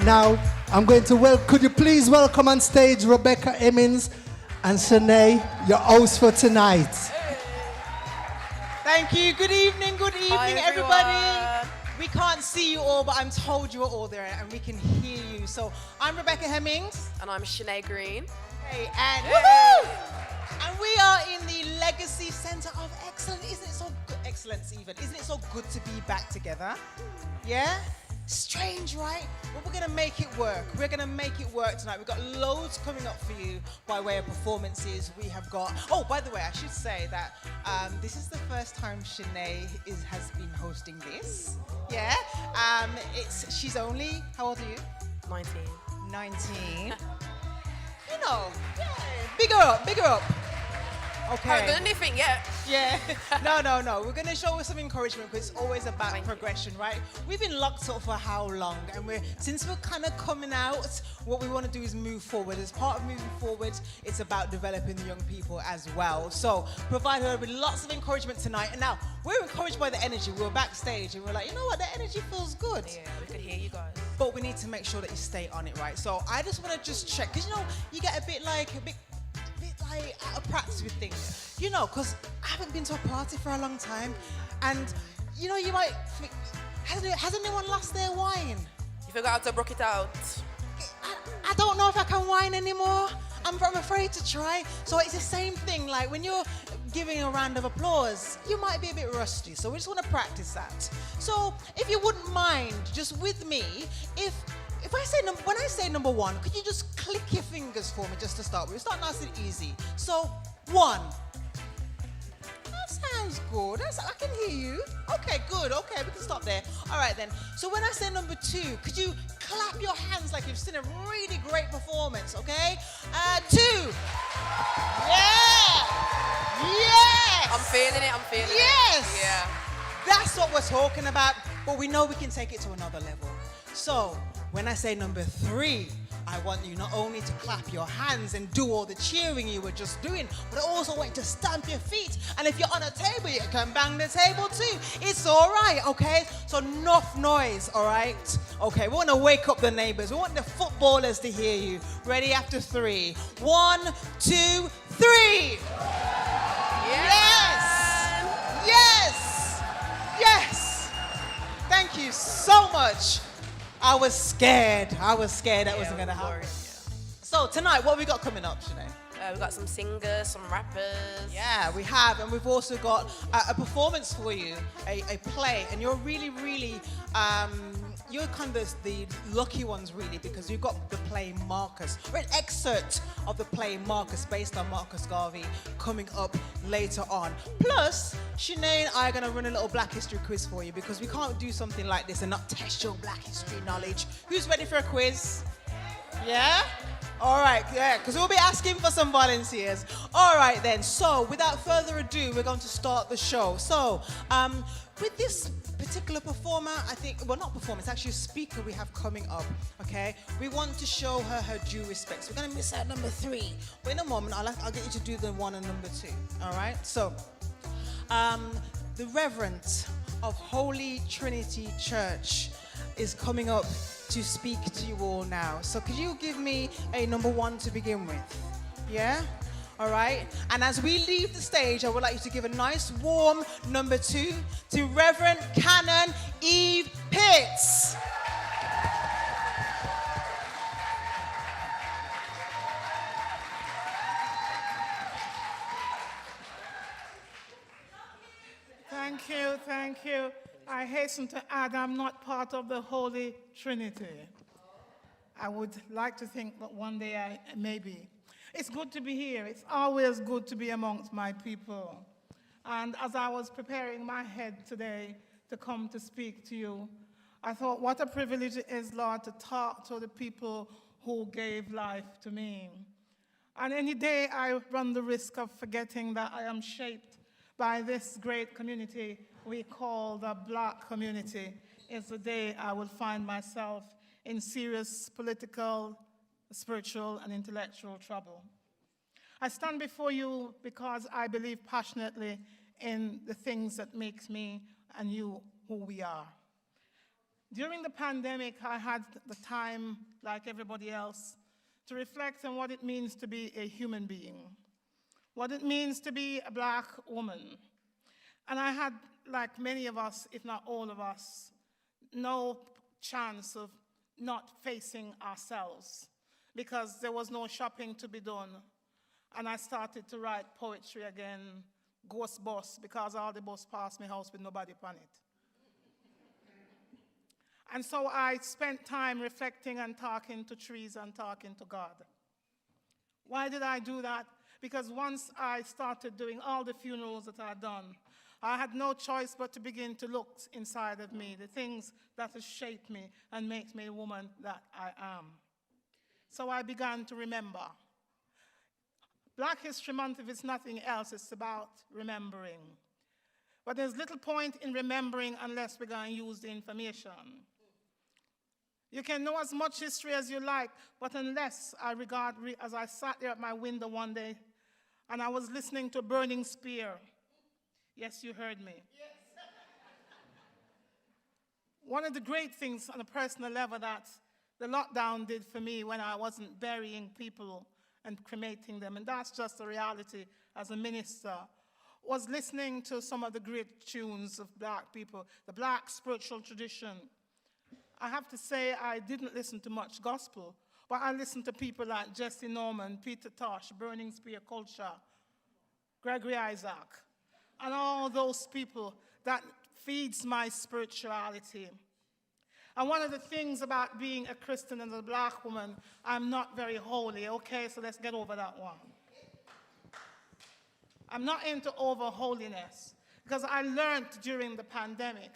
now, I'm going to could you please welcome on stage Rebecca Emmons and Shanae, your hosts for tonight. Thank you. Good evening, Hi, everybody. We can't see you all, but I'm told you're all there and we can hear you. So I'm Rebecca Hemmings. And I'm Shanae Green. Hey, and woohoo! And we are in the Legacy Centre of Excellence. Isn't it so good? Excellence even. Isn't it so good to be back together? Yeah? Strange, right? But we're going to make it work. We're going to make it work tonight. We've got loads coming up for you by way of performances. We have got... Oh, by the way, I should say that this is the first time Shanae has been hosting this. Yeah? She's only... How old are you? 19. 19. You know, yeah. Big her up. Okay. Haven't done anything yet. Yeah. No. We're going to show her some encouragement because it's always about progression, right? We've been locked up for how long? And since we're kind of coming out, what we want to do is move forward. As part of moving forward, it's about developing the young people as well. So provide her with lots of encouragement tonight. And now, we're encouraged by the energy. We were backstage and we're like, you know what? The energy feels good. Yeah, we could hear you guys. But we need to make sure that you stay on it, right? So I just want to check, because, you get a bit out of practice with things, because I haven't been to a party for a long time, and you might think, has anyone lost their wine? You forgot how to brook it out. I don't know if I can wine anymore. I'm afraid to try. So it's the same thing, like when you're giving a round of applause, you might be a bit rusty, so we just want to practice that. So if you wouldn't mind, just with me, if I say when I say number one, could you just click your fingers for me just to start with? We'll start nice and easy. So, 1. That sounds good. I can hear you. Okay, good. Okay, we can stop there. All right then. So when I say number 2, could you clap your hands like you've seen a really great performance, okay? 2. Yeah! Yes! I'm feeling it. Yes! Yeah. That's what we're talking about, but we know we can take it to another level. So, when I say number 3, I want you not only to clap your hands and do all the cheering you were just doing, but I also want you to stamp your feet. And if you're on a table, you can bang the table too. It's all right, okay? So enough noise, all right? Okay, we want to wake up the neighbors. We want the footballers to hear you. Ready after 3. 1, 2, 3. Yes! Thank you so much. I was scared that wasn't going to happen. So tonight, what have we got coming up, Shanae? We've got some singers, some rappers. Yeah, we have. And we've also got a performance for you, a play. And you're really, you're kind of the lucky ones, really, because you've got the play Marcus, or an excerpt of the play Marcus, based on Marcus Garvey, coming up later on. Plus, Shanae and I are going to run a little Black History quiz for you, because we can't do something like this and not test your Black History knowledge. Who's ready for a quiz? Yeah? All right, yeah, because we'll be asking for some volunteers. All right, then. So, without further ado, we're going to start the show. So, with this particular performer, not performer, it's actually a speaker we have coming up, okay? We want to show her due respects. We're going to miss out number 3. But in a moment, I'll get you to do the 1 and number 2, all right? So, the Reverend of Holy Trinity Church is coming up to speak to you all now. So could you give me a number 1 to begin with? Yeah? All right? And as we leave the stage, I would like you to give a nice warm number 2 to Reverend Canon Eve Pitts. Thank you. I hasten to add I'm not part of the Holy Trinity. I would like to think that one day I may be. It's good to be here. It's always good to be amongst my people. And as I was preparing my head today to come to speak to you, I thought what a privilege it is, Lord, to talk to the people who gave life to me. And any day I run the risk of forgetting that I am shaped by this great community we call the Black community is the day I will find myself in serious political, spiritual, and intellectual trouble. I stand before you because I believe passionately in the things that makes me and you who we are. During the pandemic, I had the time, like everybody else, to reflect on what it means to be a human being, what it means to be a black woman. And I had, like many of us, if not all of us, no chance of not facing ourselves because there was no shopping to be done. And I started to write poetry again, ghost bus, because all the bus passed my house with nobody on it. And so I spent time reflecting and talking to trees and talking to God. Why did I do that? Because once I started doing all the funerals that I'd done, I had no choice but to begin to look inside of me, the things that have shaped me and made me the woman that I am. So I began to remember. Black History Month, if it's nothing else, it's about remembering. But there's little point in remembering unless we're going to use the information. You can know as much history as you like, but unless as I sat there at my window one day and I was listening to a burning spear. Yes, you heard me. Yes. One of the great things on a personal level that the lockdown did for me when I wasn't burying people and cremating them, and that's just a reality as a minister, was listening to some of the great tunes of black people, the black spiritual tradition. I have to say I didn't listen to much gospel, but I listened to people like Jesse Norman, Peter Tosh, Burning Spear Culture, Gregory Isaac, and all those people that feeds my spirituality. And one of the things about being a Christian and a black woman, I'm not very holy. Okay, so let's get over that one. I'm not into over holiness because I learned during the pandemic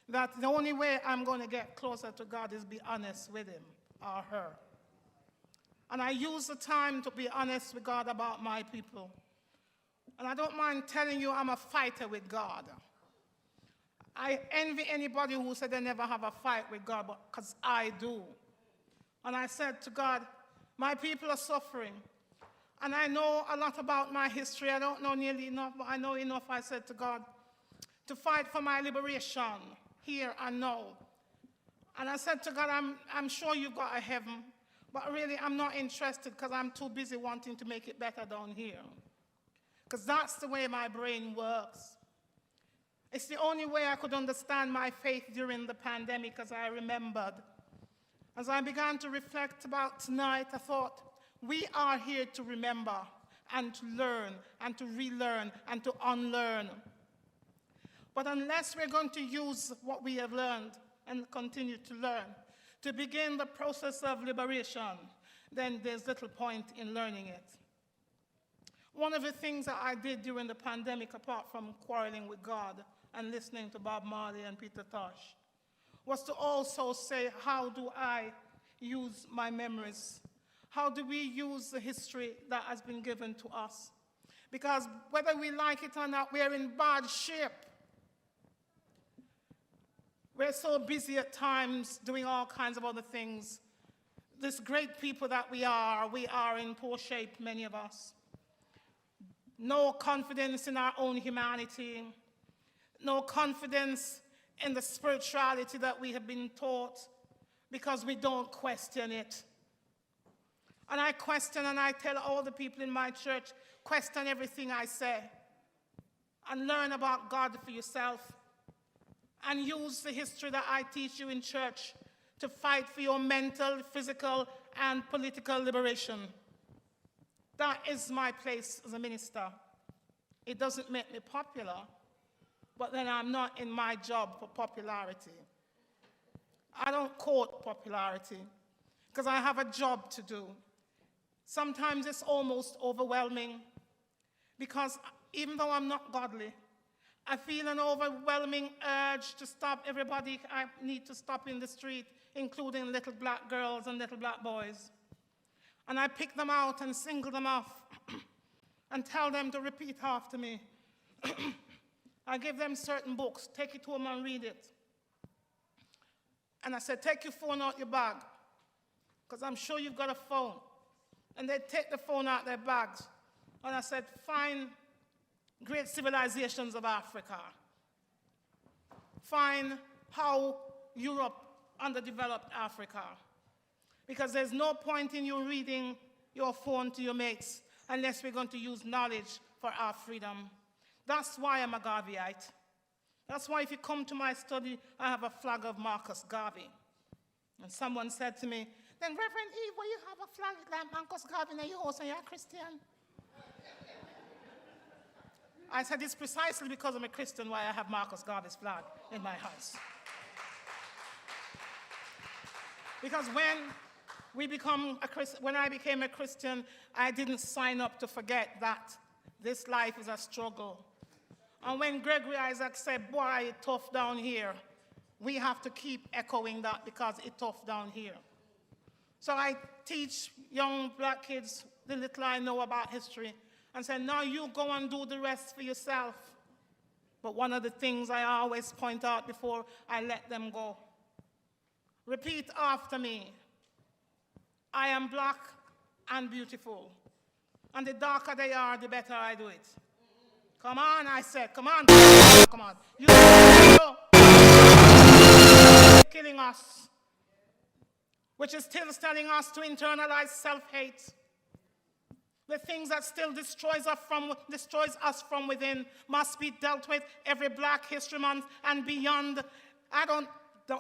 that the only way I'm going to get closer to God is be honest with him or her. And I use the time to be honest with God about my people. And I don't mind telling you I'm a fighter with God. I envy anybody who said they never have a fight with God, because I do. And I said to God, my people are suffering. And I know a lot about my history. I don't know nearly enough, but I know enough, I said to God, to fight for my liberation here and now. And I said to God, I'm sure you've got a heaven, but really I'm not interested because I'm too busy wanting to make it better down here. Because that's the way my brain works. It's the only way I could understand my faith during the pandemic, as I remembered. As I began to reflect about tonight, I thought, we are here to remember and to learn and to relearn and to unlearn. But unless we're going to use what we have learned and continue to learn to begin the process of liberation, then there's little point in learning it. One of the things that I did during the pandemic, apart from quarreling with God and listening to Bob Marley and Peter Tosh, was to also say, how do I use my memories? How do we use the history that has been given to us? Because whether we like it or not, we're in bad shape. We're so busy at times doing all kinds of other things. This great people that we are in poor shape, many of us. No confidence in our own humanity. No confidence in the spirituality that we have been taught because we don't question it. And I question and I tell all the people in my church, question everything I say and learn about God for yourself and use the history that I teach you in church to fight for your mental, physical, and political liberation. That is my place as a minister. It doesn't make me popular, but then I'm not in my job for popularity. I don't court popularity because I have a job to do. Sometimes it's almost overwhelming because even though I'm not godly, I feel an overwhelming urge to stop everybody I need to stop in the street, including little black girls and little black boys. And I pick them out and single them off and tell them to repeat after me. I give them certain books, take it home and read it. And I said, take your phone out your bag, because I'm sure you've got a phone. And they take the phone out their bags. And I said, find great civilizations of Africa. Find how Europe underdeveloped Africa. Because there's no point in you reading your phone to your mates unless we're going to use knowledge for our freedom. That's why I'm a Garveyite. That's why if you come to my study, I have a flag of Marcus Garvey. And someone said to me, then Reverend Eve, why you have a flag like Marcus Garvey in your house and you're a Christian? I said, it's precisely because I'm a Christian why I have Marcus Garvey's flag in my house. Because when I became a Christian, I didn't sign up to forget that this life is a struggle. And when Gregory Isaac said, boy, it's tough down here, we have to keep echoing that because it's tough down here. So I teach young black kids the little I know about history and say, now you go and do the rest for yourself. But one of the things I always point out before I let them go, repeat after me. I am black and beautiful. And the darker they are, the better I do it. Come on, I said, come on. Come on. You killing us, which is still telling us to internalize self-hate. The things that still destroys us from within must be dealt with every Black History Month and beyond. I don't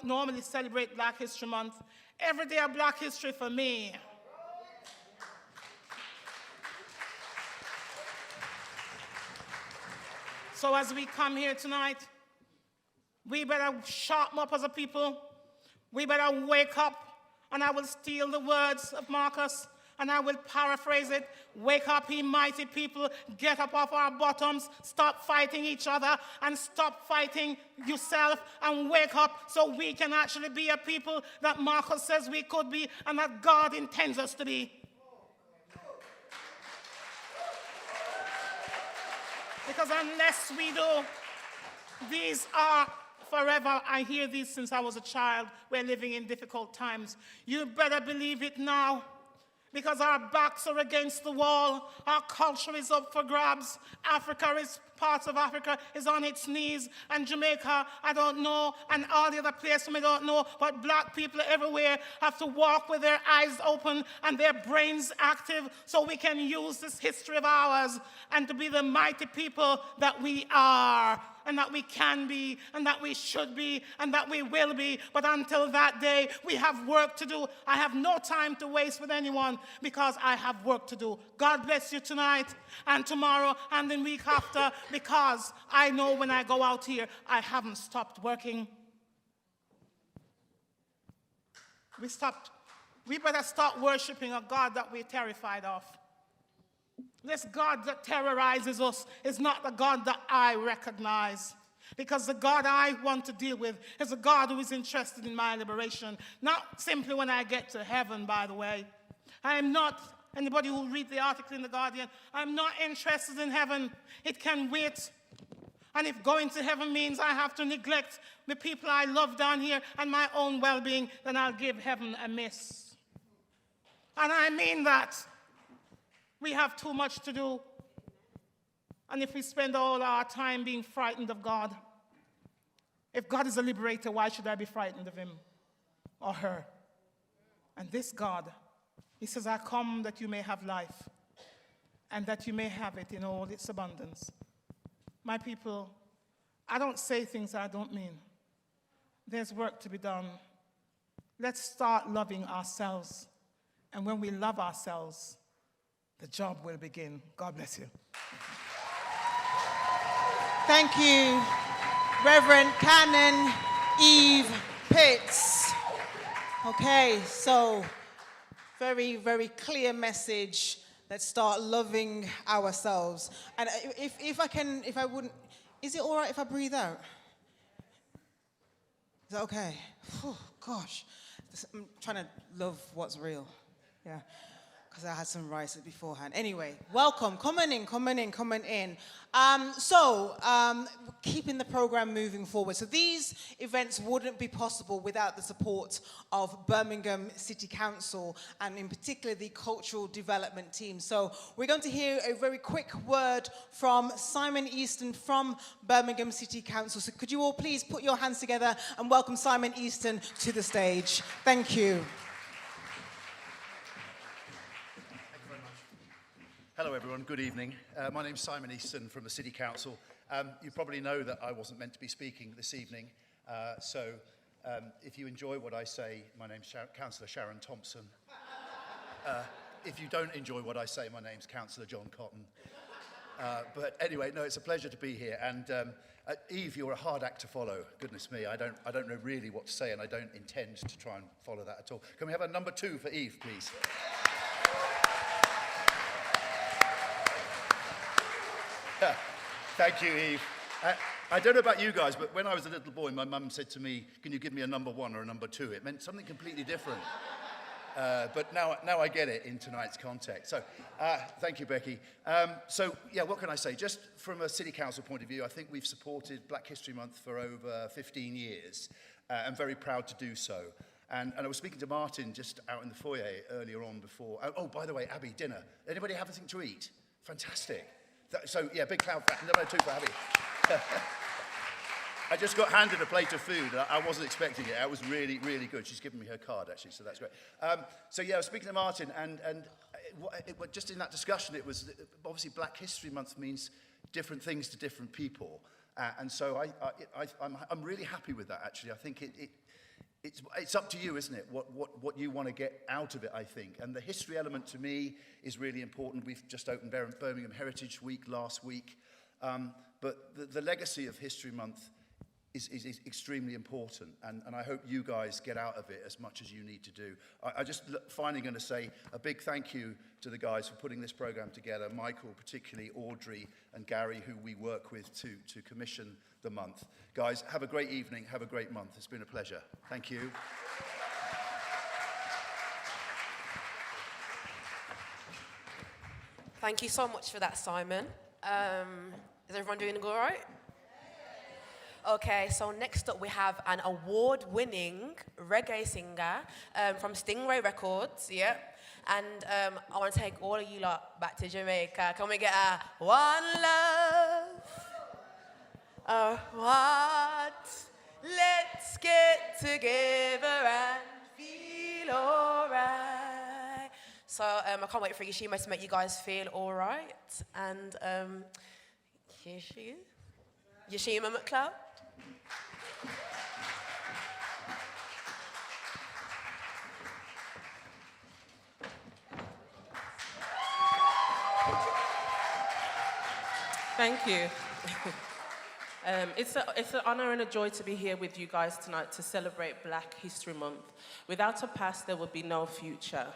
normally celebrate Black History Month. Every day of Black history for me. So as we come here tonight, we better sharpen up as a people. We better wake up, and I will steal the words of Marcus, and I will paraphrase it. Wake up, ye mighty people. Get up off our bottoms. Stop fighting each other and stop fighting yourself and wake up so we can actually be a people that Marcus says we could be and that God intends us to be. Because unless we do, these are forever. I hear these since I was a child. We're living in difficult times. You better believe it now. Because our backs are against the wall. Our culture is up for grabs. Parts of Africa is on its knees. And Jamaica, I don't know. And all the other places we don't know. But black people everywhere have to walk with their eyes open and their brains active so we can use this history of ours and to be the mighty people that we are. And that we can be, and that we should be, and that we will be. But until that day, we have work to do. I have no time to waste with anyone because I have work to do. God bless you tonight and tomorrow and the week after, because I know when I go out here, I haven't stopped working. We better start worshiping a God that we're terrified of. This God that terrorizes us is not the God that I recognize. Because the God I want to deal with is a God who is interested in my liberation. Not simply when I get to heaven, by the way. I am not, anybody who read the article in The Guardian, I'm not interested in heaven. It can wait. And if going to heaven means I have to neglect the people I love down here and my own well-being, then I'll give heaven a miss. And I mean that. We have too much to do. And if we spend all our time being frightened of God, if God is a liberator, why should I be frightened of him or her? And this God, he says, I come that you may have life and that you may have it in all its abundance. My people, I don't say things I don't mean. There's work to be done. Let's start loving ourselves. And when we love ourselves, the job will begin. God bless you. Thank you, Reverend Canon Eve Pitts. Okay, so very, very clear message. Let's start loving ourselves. And if I wouldn't, is it all right if I breathe out? Is that okay? Whew, gosh, I'm trying to love what's real. Yeah. because I had some rice beforehand. Anyway, welcome. Come on in. Keeping the program moving forward. So these events wouldn't be possible without the support of Birmingham City Council and in particular the cultural development team. So we're going to hear a very quick word from Simon Easton from Birmingham City Council. So could you all please put your hands together and welcome Simon Easton to the stage. Thank you. Hello everyone, good evening. My name's Simon Easton from the City Council. You probably know that I wasn't meant to be speaking this evening, so if you enjoy what I say, my name's Councillor Sharon Thompson. If you don't enjoy what I say, my name's Councillor John Cotton. But anyway, no, it's a pleasure to be here. And Eve, you're a hard act to follow. Goodness me, I don't know really what to say, and I don't intend to try and follow that at all. Can we have a number 2 for Eve, please? Thank you, Eve. I don't know about you guys, but when I was a little boy, my mum said to me, can you give me a number 1 or a number 2? It meant something completely different. But now I get it in tonight's context. So thank you, Becky. So yeah, what can I say? Just from a City Council point of view, I think we've supported Black History Month for over 15 years. I'm very proud to do so. And I was speaking to Martin just out in the foyer earlier on before. Oh, by the way, Abby, dinner. Anybody have anything to eat? Fantastic. So, yeah, big cloud for number 2 for Abby. I just got handed a plate of food. I wasn't expecting it. It was really, really good. She's given me her card, actually, so that's great. So, yeah, I was speaking to Martin, and just in that discussion, it was obviously Black History Month means different things to different people. And so I'm really happy with that, actually. I think it's up to you, isn't it, what you want to get out of it, I think. And the history element, to me, is really important. We've just opened Birmingham Heritage Week last week. But the legacy of History Month is extremely important. And I hope you guys get out of it as much as you need to do. I just finally going to say a big thank you to the guys for putting this program together. Michael, particularly Audrey and Gary, who we work with to commission the month. Guys, have a great evening, have a great month. It's been a pleasure. Thank you. Thank you so much for that, Simon. Is everyone doing all right? Okay, so next up we have an award-winning reggae singer from Stingray Records, yeah. And I want to take all of you lot back to Jamaica. Can we get a one love? What? Let's get together and feel alright. So I can't wait for Yashima to make you guys feel alright. And here she is, Yashima McLeod. Thank you. It's an honor and a joy to be here with you guys tonight to celebrate Black History Month. Without a past, there would be no future.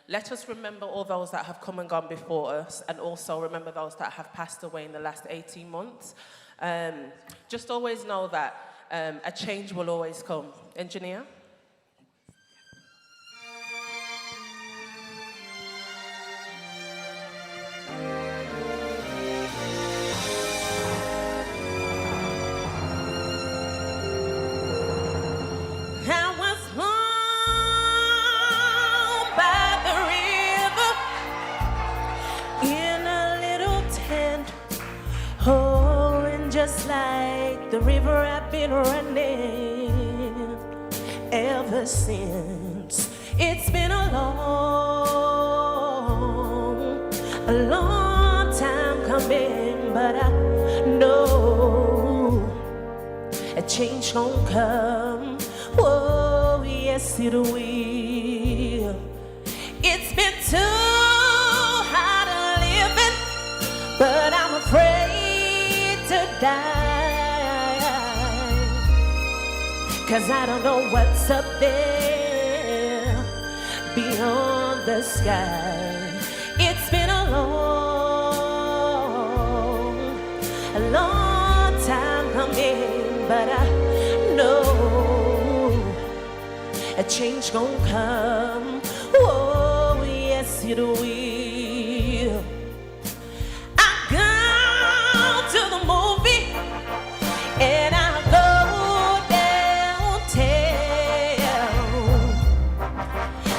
Let us remember all those that have come and gone before us, and also remember those that have passed away in the last 18 months. Just always know that a change will always come. Engineer? Just like the river I've been running ever since. It's been a long time coming, but I know a change gon' come. Whoa, yes it will. It's been too hard living, but I'm afraid to die, 'cause I don't know what's up there beyond the sky. It's been a long time coming, but I know a change gon' come. Whoa, it will. I go to the movie and I go downtown.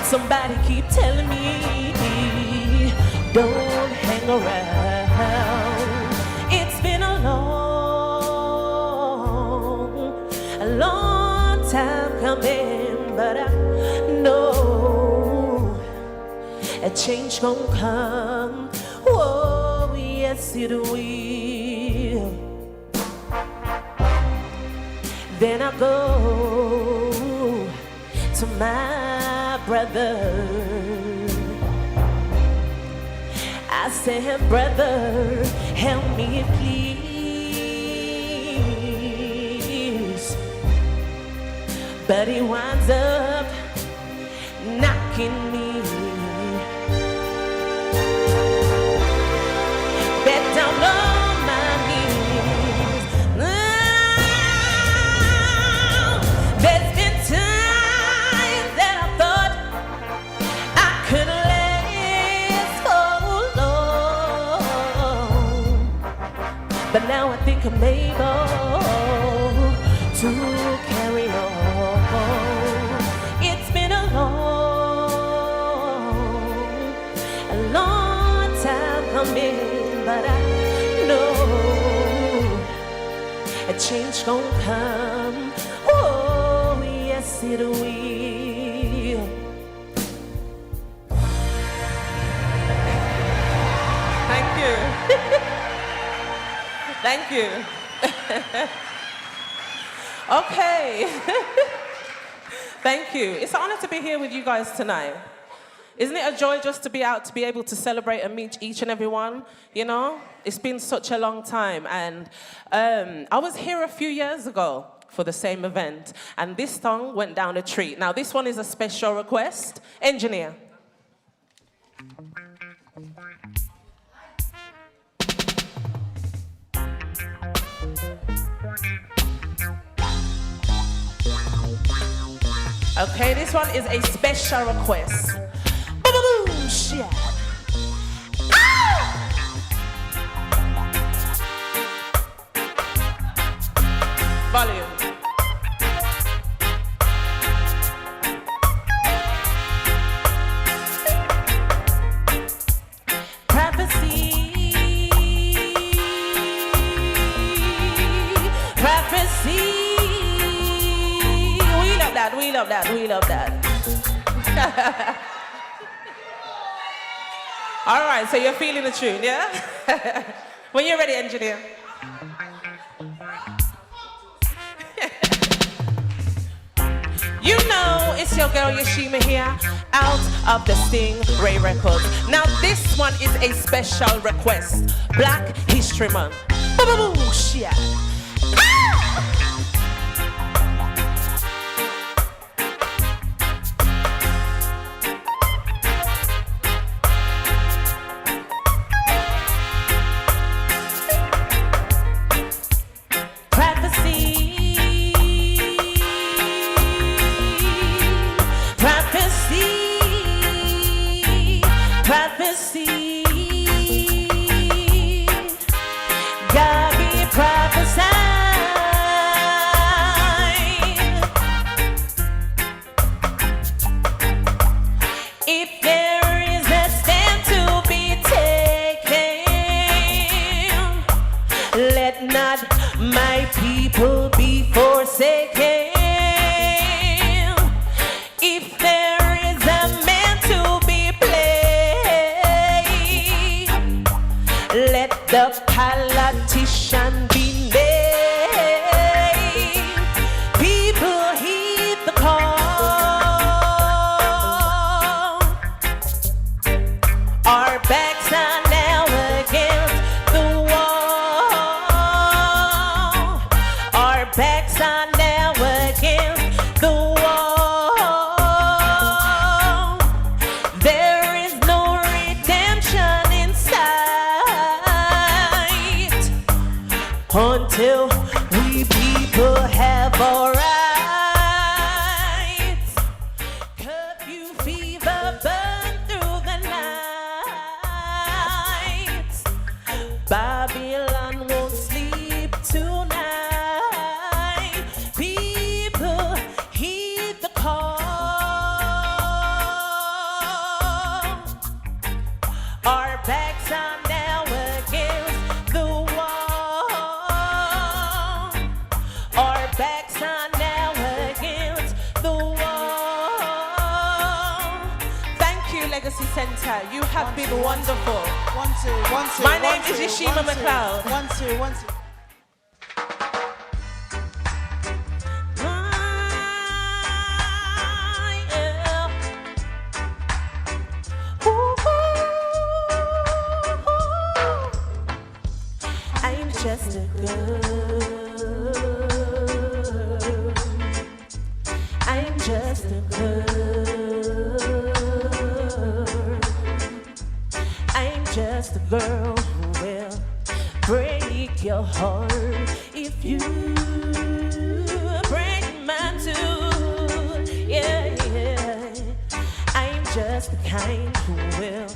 Somebody keep telling me don't hang around. It's been a long time coming, but I know a change gon' come. Oh, yes it will. Then I go to my brother. I said, brother, help me please. But he winds up knocking me back down on my knees. There's been times that I thought I could last so long, but now I think I'm able to carry on. It's been a long time coming, but I know a change gon' come. Oh, yes it will. Thank you. Thank you. Okay. Thank you. It's an honor to be here with you guys tonight. Isn't it a joy just to be out, to be able to celebrate and meet each and every one? You know, it's been such a long time. And I was here a few years ago for the same event. And this song went down a treat. Now, this one is a special request. Engineer. Okay, this one is a special request. Boom, shit. Volume. Prophecy. We love that. All right, so you're feeling the tune, yeah? When you're ready, engineer. You know it's your girl Yashima here, out of the Stingray Records. Now this one is a special request. Black History Month. Boom, shit. Garvey prophesied. If there is a stand to be taken, let not my people be forsaken. If there is a man to be played, let the politician be named. People heed the call. Our backs are now against the wall. Our backs are now against the wall. There is no redemption in sight until we people have our rights. Curfew fever burn through the night. Babylon won't sleep tonight. People, heed the call. Our backs are now against the wall. Our backs are now against the wall. Thank you, Legacy Center. You have been wonderful. 1, 2, 1, 2. My name is Yashima McLeod. 1, 2, 1, 2. I'm just a girl. I'm just a girl. I'm just a girl who will break your heart if you break mine too. Yeah, yeah. I'm just the kind who will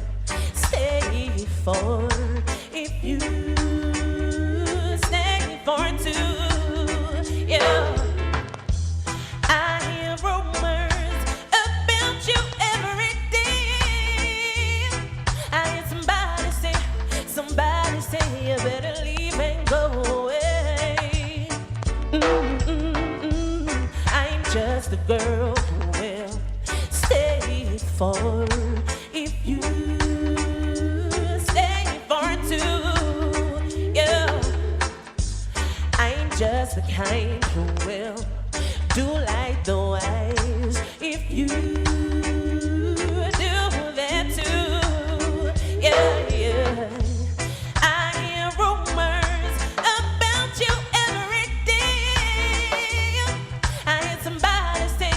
stay for if you stay for too. Yeah. I hear rumors about you every day. I hear somebody say you better leave and go away. I'm just a girl who will stay for if you stay for too. Yeah. I'm just the kind who will do like the wise if you do that too. Yeah, yeah. I hear rumors about you every day. I hear somebody say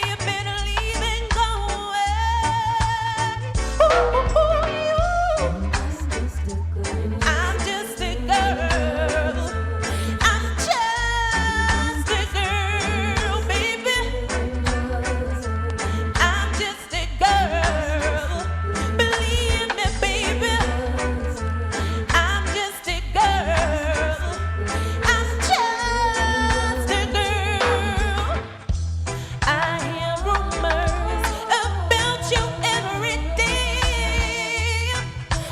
you better leave and go away. I'm just a girl. I'm just a girl, baby. I'm just a girl. Believe me, baby. I'm just a girl. I'm just a girl. I hear rumors about you every day.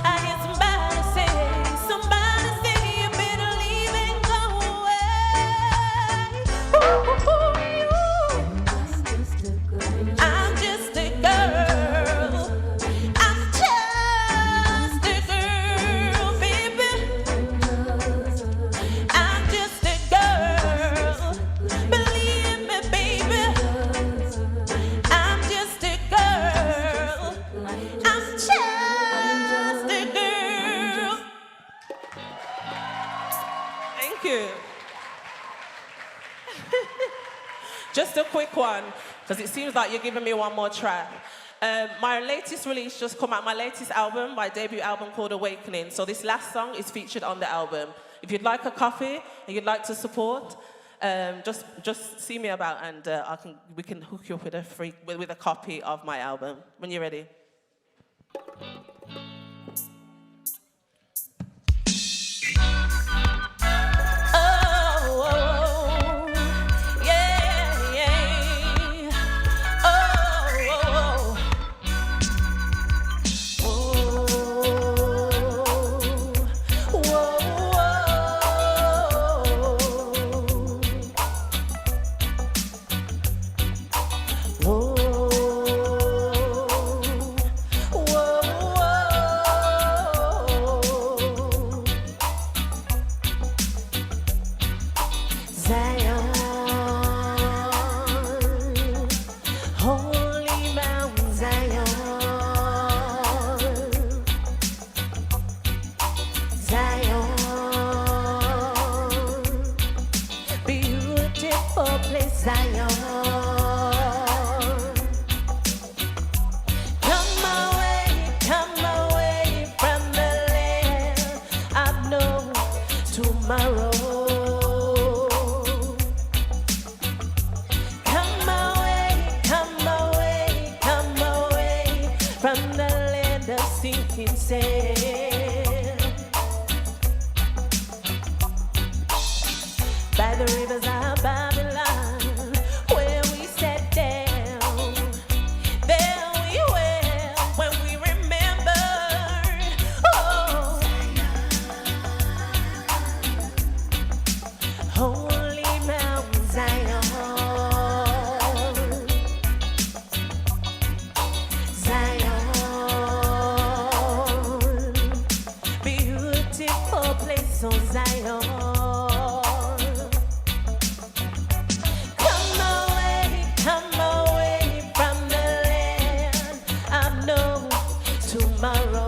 I hear somebody say you better leave and go away. I'm just a girl. I'm just a girl, baby. I'm just a girl. Believe me, baby. I'm just a girl. I'm just a girl. Thank you. Just a quick one, because it seems like you're giving me one more track. My latest release just come out, my latest album, my debut album called Awakening. So this last song is featured on the album. If you'd like a copy and you'd like to support, just see me about and we can hook you up with a copy of my album when you're ready. oh Zion. Come away from the land of no tomorrow.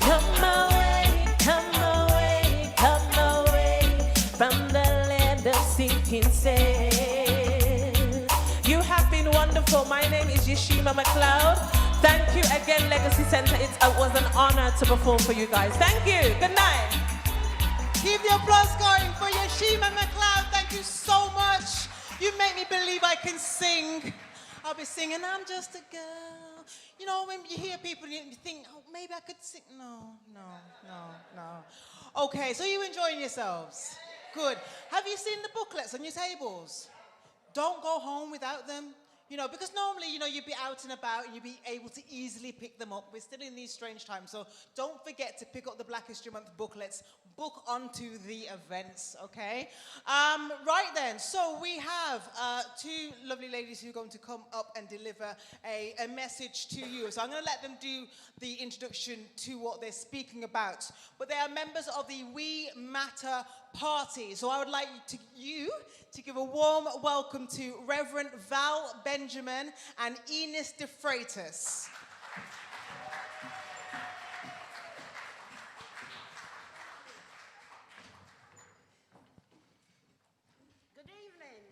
Come away from the land of sinking sand. You have been wonderful. My name is Yeshima McLeod. Thank you again, Legacy Center. It was an honor to perform for you guys. Thank you. Good night. Keep the applause going for Yeshima McLeod. Thank you so much. You make me believe I can sing. I'll be singing, I'm just a girl. You know, when you hear people, you think, oh, maybe I could sing. No. Okay, so you enjoying yourselves? Good. Have you seen the booklets on your tables? Don't go home without them. You know, because normally, you know, you'd be out and about and you'd be able to easily pick them up. We're still in these strange times, so don't forget to pick up the Black History Month booklets. Book onto the events, okay? Right then, so we have two lovely ladies who are going to come up and deliver a message to you. So I'm going to let them do the introduction to what they're speaking about. But they are members of the We Matter Party. So I would like you to give a warm welcome to Reverend Val Benjamin and Enos de Freitas. Good evening.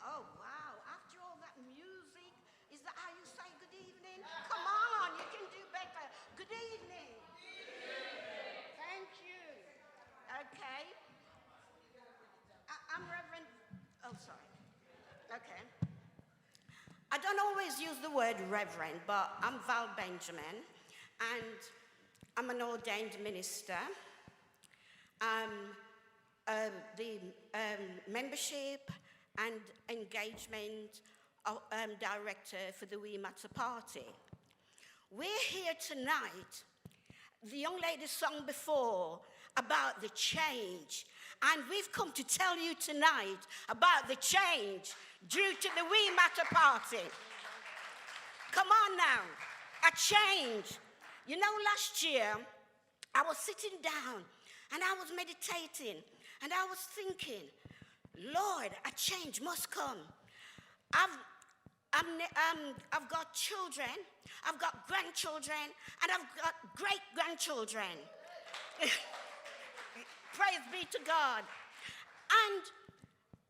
Oh, wow. After all that music, is that how you say good evening? Come on, you can do better. Good evening. Thank you. Okay. I'm Reverend... Oh, sorry. Okay. I don't always use the word reverend, but I'm Val Benjamin, and I'm an ordained minister. The membership and engagement director for the We Matter Party. We're here tonight. The young lady sung before about the change, and we've come to tell you tonight about the change due to the We Matter Party. Come on now, a change. You know, last year, I was sitting down and I was meditating and I was thinking, Lord, a change must come. I've got children, I've got grandchildren, and I've got great-grandchildren. Praise be to God. And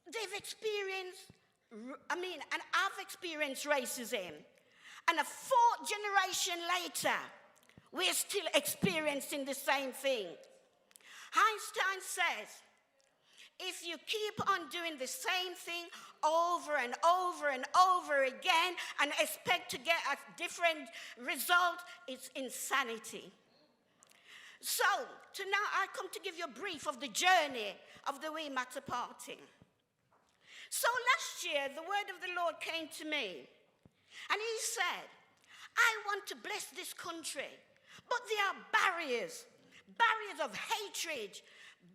they've experienced, and I've experienced racism. And a fourth generation later, we're still experiencing the same thing. Einstein says, if you keep on doing the same thing over and over and over again and expect to get a different result, it's insanity. So, tonight I come to give you a brief of the journey of the We Matter Party. So last year, the word of the Lord came to me, and he said, I want to bless this country, but there are barriers of hatred,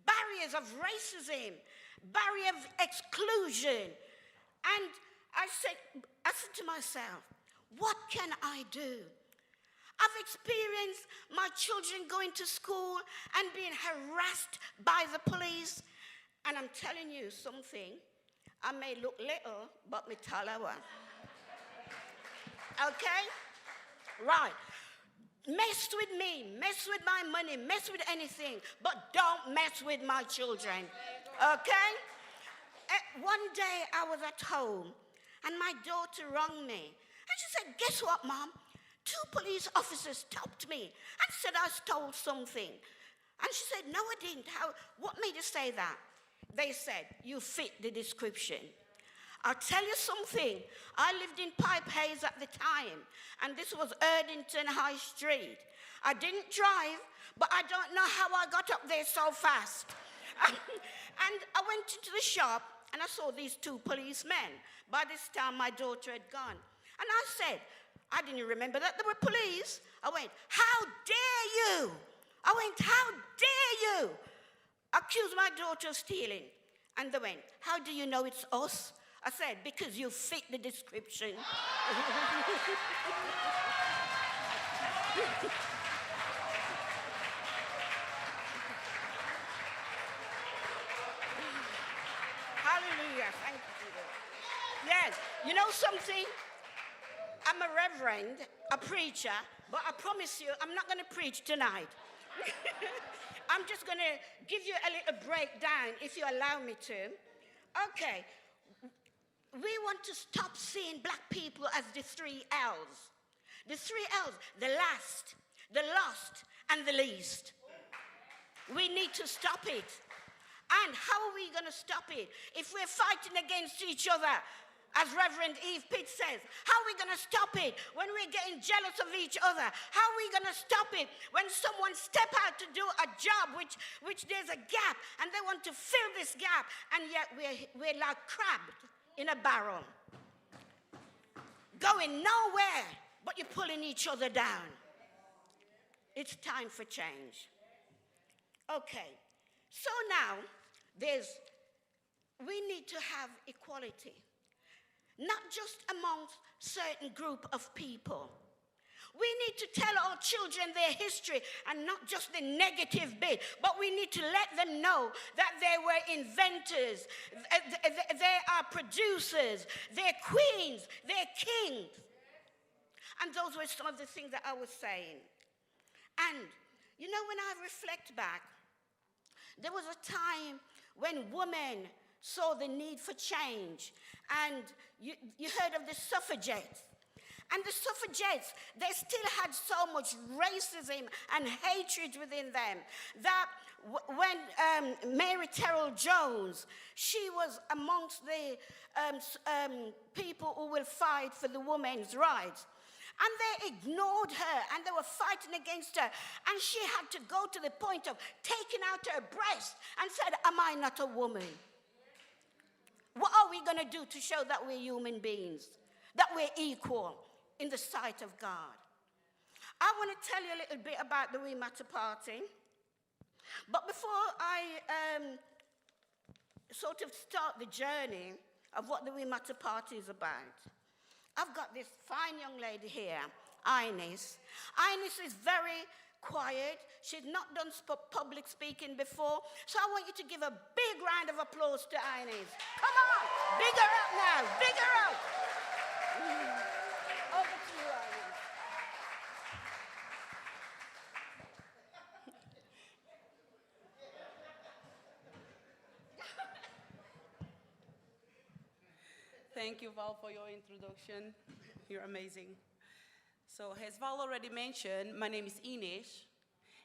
barriers of racism, barrier of exclusion. And I said to myself, what can I do? I've experienced my children going to school and being harassed by the police. And I'm telling you something, I may look little, but me talawa. Okay? Right. Mess with me, mess with my money, mess with anything, but don't mess with my children. Okay? One day I was at home and my daughter rang me. And she said, guess what, Mom? 2 police officers stopped me and said I stole something. And she said, no, I didn't. What made you say that? They said, you fit the description. I'll tell you something. I lived in Pipe Hayes at the time, and this was Erdington High Street. I didn't drive, but I don't know how I got up there so fast. And I went into the shop, and I saw these 2 policemen. By this time, my daughter had gone. And I said, I didn't remember that there were police. I went, how dare you? I went, how dare you? Accuse my daughter of stealing. And they went, how do you know it's us? I said, because you fit the description. Hallelujah. Thank you, Jesus. Yes. You know something? I'm a reverend, a preacher, but I promise you, I'm not going to preach tonight. I'm just going to give you a little breakdown, if you allow me to. Okay. We want to stop seeing black people as the 3 L's. The 3 L's, the last, the lost, and the least. We need to stop it. And how are we going to stop it? If we're fighting against each other, as Reverend Eve Pitts says, how are we going to stop it when we're getting jealous of each other? How are we going to stop it when someone step out to do a job which there's a gap and they want to fill this gap, and yet we're like crabs in a barrel, going nowhere, but you're pulling each other down. It's time for change. Okay, so now we need to have equality, not just amongst certain group of people. We need to tell our children their history, and not just the negative bit, but we need to let them know that they were inventors, they are producers, they're queens, they're kings. And those were some of the things that I was saying. And, you know, when I reflect back, there was a time when women saw the need for change. And you heard of the suffragettes. And the suffragettes, they still had so much racism and hatred within them that when Mary Terrell Jones, she was amongst the people who will fight for the women's rights. And they ignored her, and they were fighting against her. And she had to go to the point of taking out her breast and said, am I not a woman? What are we going to do to show that we're human beings, that we're equal in the sight of God? I want to tell you a little bit about the We Matter Party. But before I sort of start the journey of what the We Matter Party is about, I've got this fine young lady here, Ines. Ines is very quiet. She's not done public speaking before. So I want you to give a big round of applause to Ines. Come on, big her up now, big her up. Over to you, Ines. Thank you, Val, for your introduction. You're amazing. So, as Val already mentioned, my name is Ines,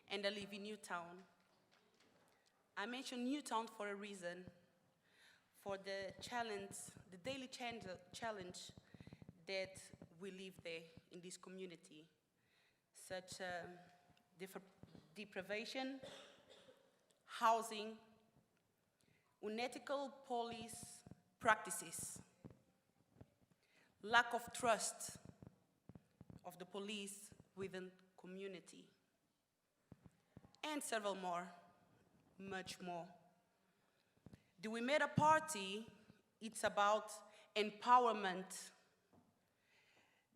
and I live in Newtown. I mentioned Newtown for a reason, for the challenge, the daily challenge that we live there in this community, such deprivation, housing, unethical police practices, lack of trust of the police within community, and several more, much more. The We Made a Party, it's about empowerment,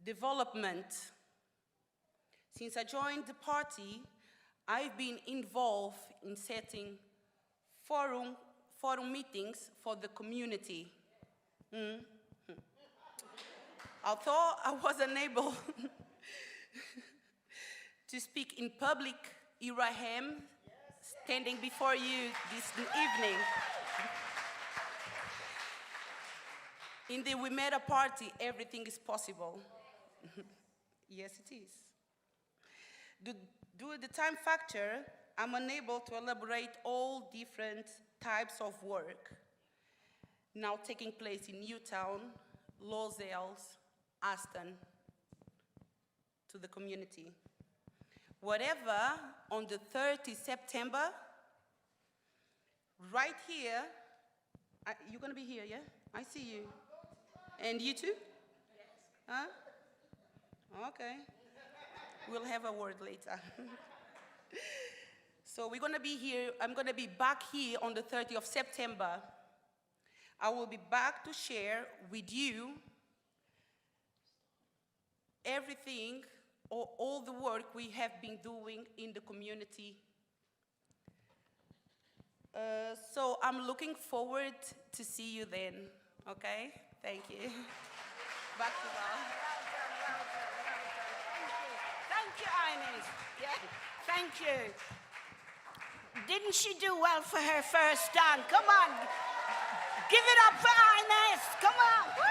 development. Since I joined the party, I've been involved in setting forum meetings for the community. Although I wasn't able to speak in public, here I am, standing before you this evening. In the We Made a Party, everything is possible. Yes, it is. Due to the time factor, I'm unable to elaborate all different types of work now taking place in Newtown, Los Angeles, Aston, to the community. Whatever, on the 30th September, right here, you're gonna be here, yeah? I see you. And you too? Yes. Huh? Okay. We'll have a word later. So we're gonna be here, I'm gonna be back here on the 30th of September. I will be back to share with you everything, all the work we have been doing in the community. So I'm looking forward to see you then, okay? Thank you. Back to Val. Thank you, Ines. Yeah, thank you. Didn't she do well for her first time? Come on. Give it up for Ines. Come on. Woo!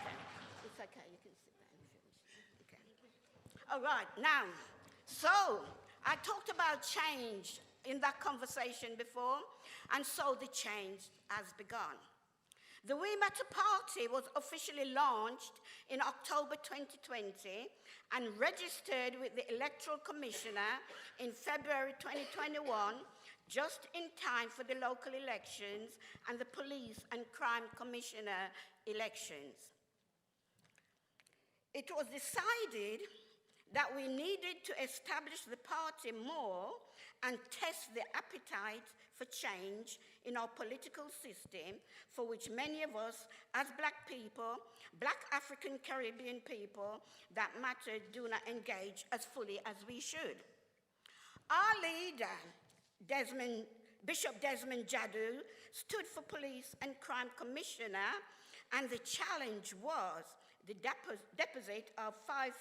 Okay. It's okay. You can sit down if you wish. Okay. All right. Now, so I talked about change in that conversation before, and so the change has begun. The We Matter Party was officially launched in October 2020 and registered with the Electoral Commissioner in February 2021, just in time for the local elections and the Police and Crime Commissioner elections. It was decided that we needed to establish the party more and test the appetite for change in our political system, for which many of us, as Black people, Black African Caribbean people, that matter, do not engage as fully as we should. Our leader, Bishop Desmond Jadu, stood for Police and Crime Commissioner, and the challenge was the deposit of £5,000.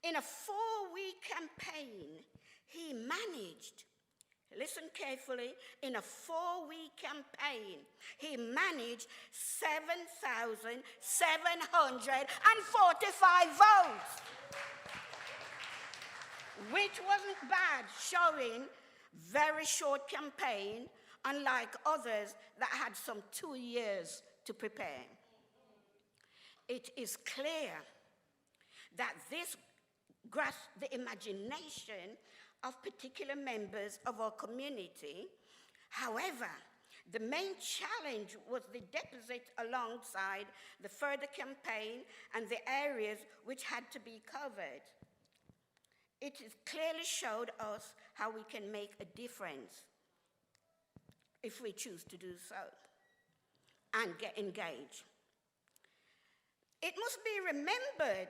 In a 4-week campaign, he managed, listen carefully, in a 4-week campaign, he managed 7,745 votes, which wasn't bad, showing very short campaign, unlike others that had some 2 years to prepare. It is clear that this grasped the imagination of particular members of our community. However, the main challenge was the deposit alongside the further campaign and the areas which had to be covered. It clearly showed us how we can make a difference if we choose to do so and get engaged. It must be remembered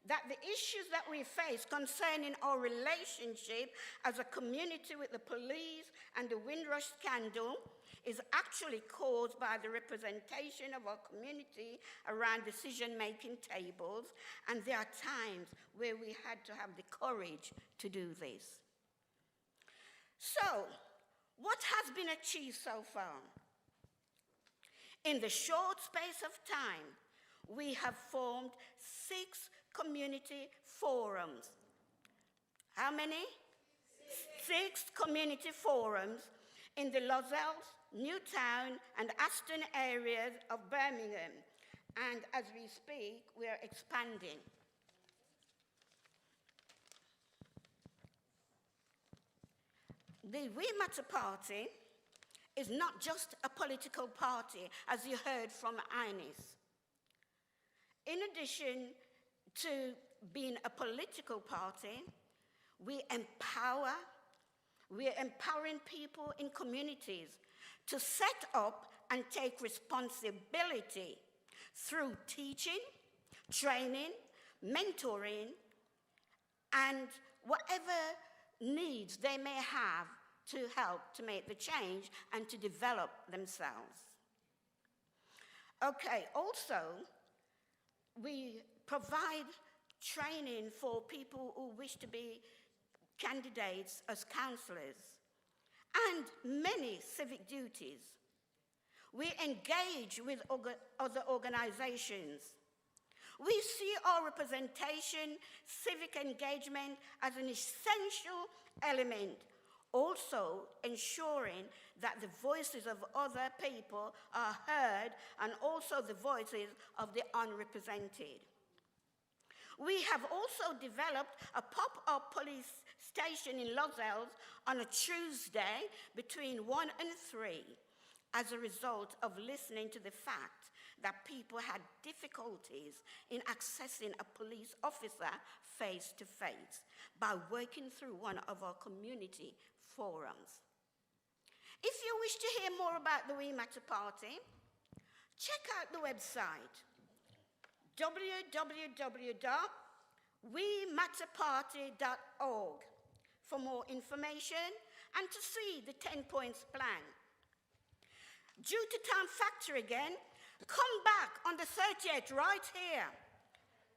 that the issues that we face concerning our relationship as a community with the police and the Windrush scandal is actually caused by the representation of our community around decision-making tables, and there are times where we had to have the courage to do this. So, what has been achieved so far? In the short space of time, we have formed 6 community forums. How many? 6 community forums in the Lozells, Newtown, and Aston areas of Birmingham. And as we speak, we are expanding. The We Matter Party is not just a political party, as you heard from Ines. In addition to being a political party, we're empowering people in communities to set up and take responsibility through teaching, training, mentoring, and whatever needs they may have to help to make the change and to develop themselves. Okay, also, we provide training for people who wish to be candidates as councillors and many civic duties. We engage with other organizations. We see our representation, civic engagement as an essential element, also ensuring that the voices of other people are heard and also the voices of the unrepresented. We have also developed a pop-up police station in Lozells on a Tuesday between 1 and 3 as a result of listening to the fact that people had difficulties in accessing a police officer face-to-face by working through one of our community forums. If you wish to hear more about the We Matter Party, check out the website www.wematterparty.org for more information and to see the 10 points plan. Due to time factor again, come back on the 30th right here.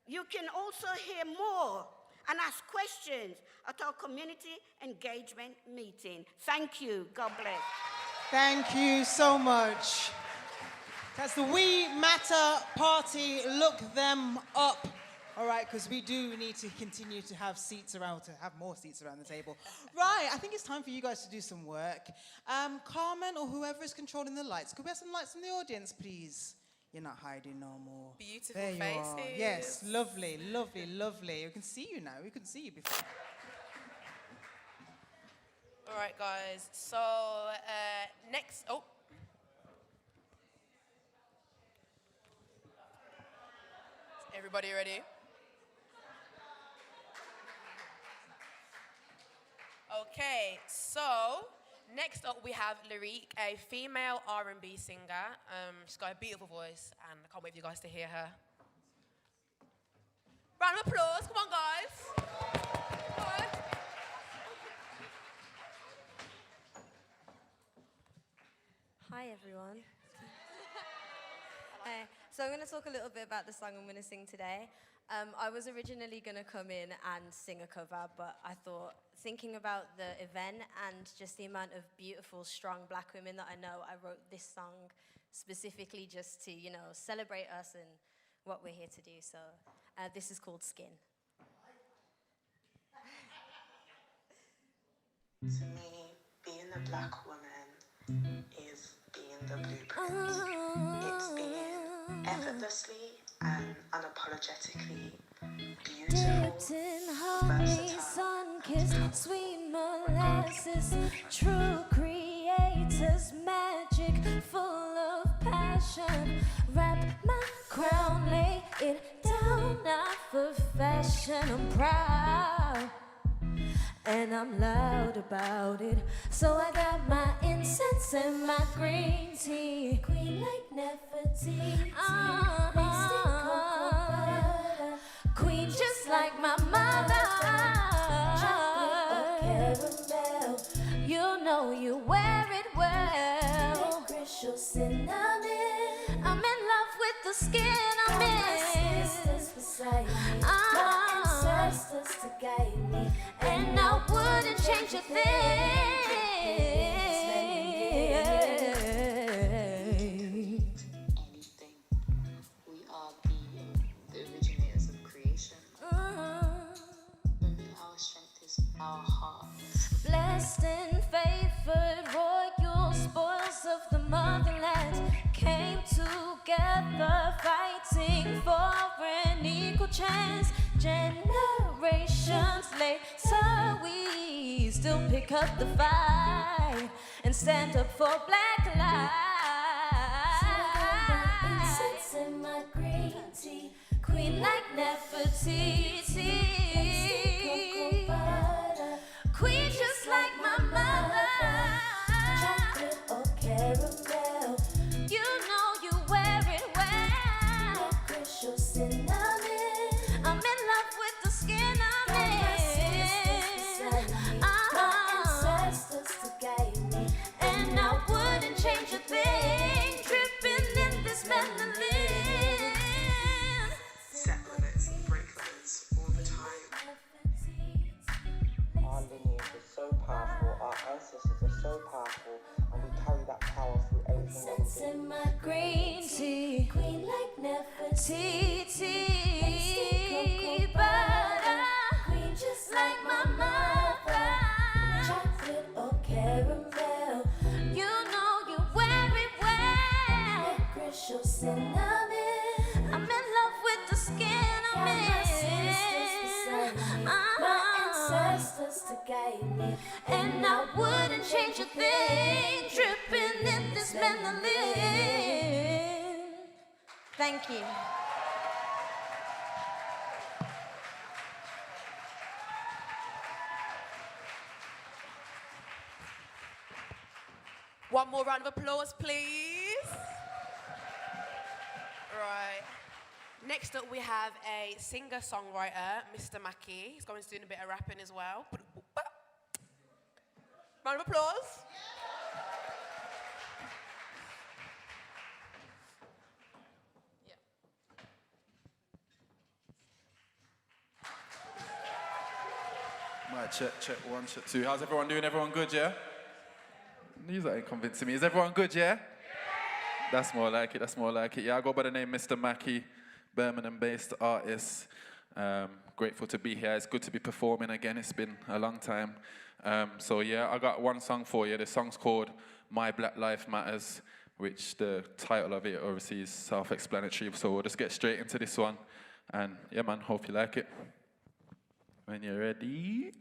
You can also hear more and ask questions at our community engagement meeting. Thank you. God bless. Thank you so much. That's the We Matter Party. Look them up. All right, because we do need to continue to have more seats around the table. Right, I think it's time for you guys to do some work. Carmen or whoever is controlling the lights, could we have some lights from the audience, please? You're not hiding no more. Beautiful there you faces. Are. Yes, lovely, lovely, lovely. We can see you now. We couldn't see you before. All right, guys. So next, everybody ready? Okay, so next up we have Lyrique, a female R&B singer. She's got a beautiful voice, and I can't wait for you guys to hear her. Round of applause, come on, guys. Come on. Hi, everyone. So I'm going to talk a little bit about the song I'm going to sing today. I was originally going to come in and sing a cover, but I thought, thinking about the event and just the amount of beautiful, strong black women that I know, I wrote this song specifically just to, celebrate us and what we're here to do. So this is called Skin. To me, being a black woman is being the blueprint. It's being effortlessly and unapologetically beautiful, honey, sun-kissed, sweet molasses, true creators, magic, full of passion. Wrap my crown, lay it down, not for fashion. I'm proud and I'm loud about it. So I got my incense and my green tea. Queen like Nefertiti. Queen just like my mother. Chocolate or caramel. You know you wear it well. Licorice, cinnamon. I'm in love with the skin I'm in. My sisters beside me. My ancestors to guide me. And I wouldn't change a thing. anything. We are the originators of creation. Only our strength is our hearts. Blessed and favored, royal spoils of the motherland came together, fighting for an equal chance. Generations later, we still pick up the fight and stand up for black lives. Incense in my green tea, queen like Nefertiti. Queen just like my mother. Chocolate or caramel. You know you wear it well. Licorice or cinnamon. I'm in love with the skin I'm in. My ancestors to guide me. And I wouldn't change a thing. Dripping in this melanin. Set limits, break limits all the time. Our lineage is so powerful, our ancestors are so powerful, and we carry that power through everything that we Incense do. in my green tea, queen like Nefertiti. Butter, queen just like my mother. Chocolate or caramel, you know you wear it well. Licorice or cinnamon, I'm in love with the skin I'm in. My ancestors to guide me, and I wouldn't change a thing. Dripping in this melanin. Thank you. One more round of applause, please. Next up, we have a singer-songwriter, Mr. Mackey. He's going to do a bit of rapping as well. Round of applause. Right, check, 1, check 2. How's everyone doing? Everyone good, yeah? These ain't convincing me. Is everyone good, yeah? That's more like it, Yeah, I go by the name Mr. Mackey, Birmingham-based artist. Grateful to be here. It's good to be performing again. It's been a long time. So yeah, I got one song for you. The song's called My Black Life Matters, which the title of it obviously is self-explanatory. So we'll just get straight into this one. And yeah, man, hope you like it. When you're ready.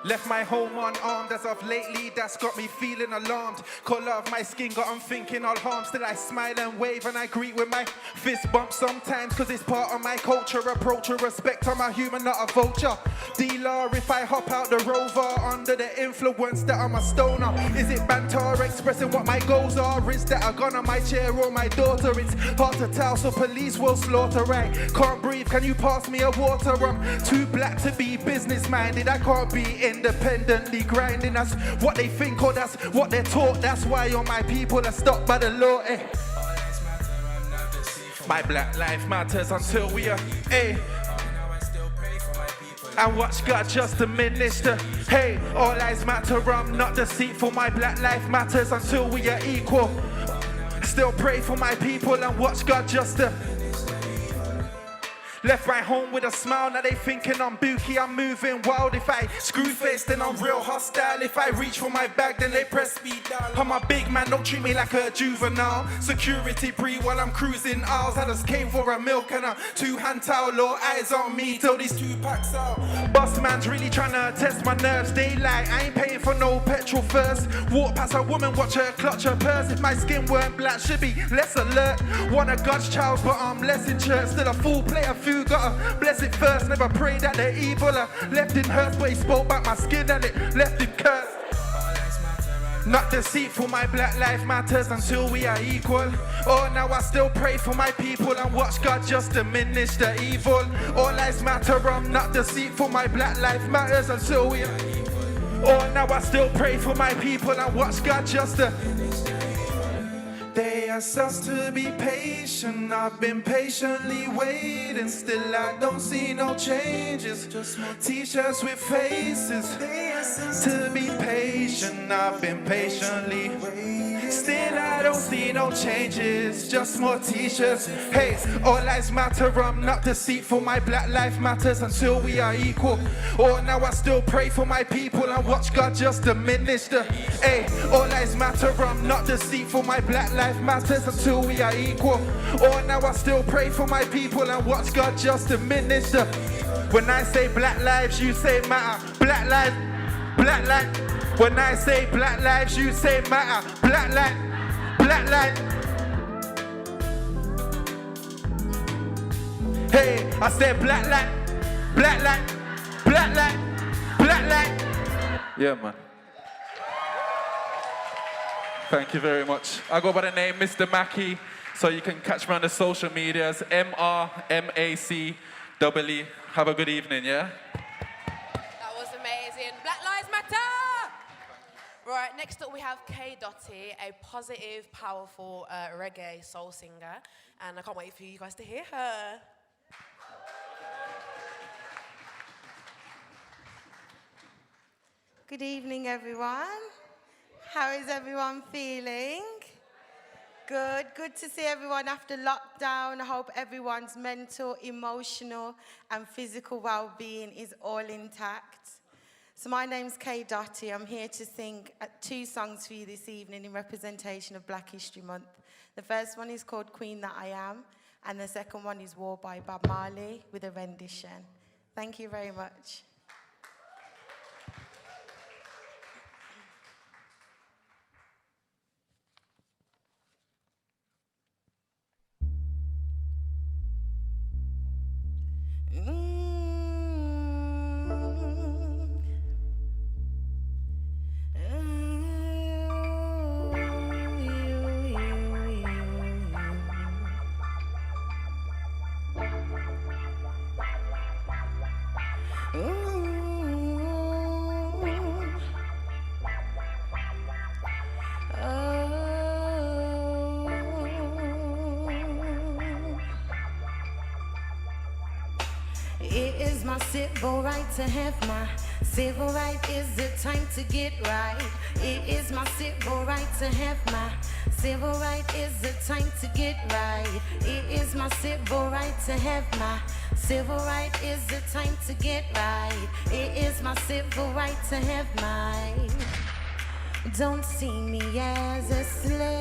Left my home unarmed as of lately, that's got me feeling alarmed. Colour of my skin got 'em thinking I'll harm. Still I smile and wave and I greet with my fist bump sometimes, cause it's part of my culture. Approach with respect, I'm a human, not a vulture. Dealer, if I hop out the Rover under the influence that I'm a stoner. Is it banter expressing what my goals are? Is that a gun on my chair or my daughter? It's hard to tell, so police will slaughter, right? Can't breathe, can you pass me a water? I'm too black to be business minded. I can't be independently grinding. That's what they think or that's what they're taught. That's why all my people are stopped by the law. My black life matters until we are and watch God just diminish the hey, all lives matter, I'm not deceitful. My black life matters until we are equal. Still pray for my people and watch God just left my home with a smile, now they thinking I'm booky, I'm moving wild. If I screw face, then I'm real hostile. If I reach for my bag, then they press speed down. I'm a big man, don't treat me like a juvenile. Security pre while I'm cruising aisles. I just came for a milk and a 2-hand towel. All eyes on me till these 2 packs out. Boss man's really trying to test my nerves. Daylight, I ain't paying for no petrol first. Walk past a woman, watch her clutch her purse. If my skin weren't black, should be less alert. One of God's child, but I'm less in church. Still a full plate of food, gotta bless it first. Never pray that the evil left in hurts, but he spoke about my skin and it left him cursed. Not deceitful, my black life matters until we are equal. Oh, now I still pray for my people and watch God just diminish the evil. All lives matter, I'm not deceitful, my black life matters until we are equal. Oh, now I still pray for my people and watch God just They ask us to be patient, I've been patiently waiting. Still I don't see no changes, just more t-shirts with faces. They ask us to be patient, I've been patiently waiting. Still I don't see no changes, just more t-shirts. Hey, all lives matter, I'm not deceitful. My black life matters until we are equal. Oh, now I still pray for my people and watch God just diminish the hey, all lives matter, I'm not deceitful. My black life matters until we are equal. Oh, now I still pray for my people and watch God just diminish the when I say black lives, you say matter. Black lives, black lives. When I say black lives, you say matter. Black life, black life. Hey, I said black life, black life, black life, black life. Yeah, man. Thank you very much. I go by the name Mr. Mackey, so you can catch me on the social medias, MRMACEE. Have a good evening, yeah? That was amazing. Black Lives Matter! Right, next up we have K Dotty, a positive, powerful reggae soul singer, and I can't wait for you guys to hear her. Good evening, everyone. How is everyone feeling? Good to see everyone after lockdown. I hope everyone's mental, emotional, and physical well-being is all intact. So my name's K Dotty. I'm here to sing 2 songs for you this evening in representation of Black History Month. The first one is called Queen That I Am, and the second one is War by Bob Marley with a rendition. Thank you very much. It is my civil right to have my civil right. Is the time to get right. It is my civil right to have my civil right. Is the time to get right. It is my civil right to have my civil right. Is the time to get right. It is my civil right to have my. Don't see me as a slave.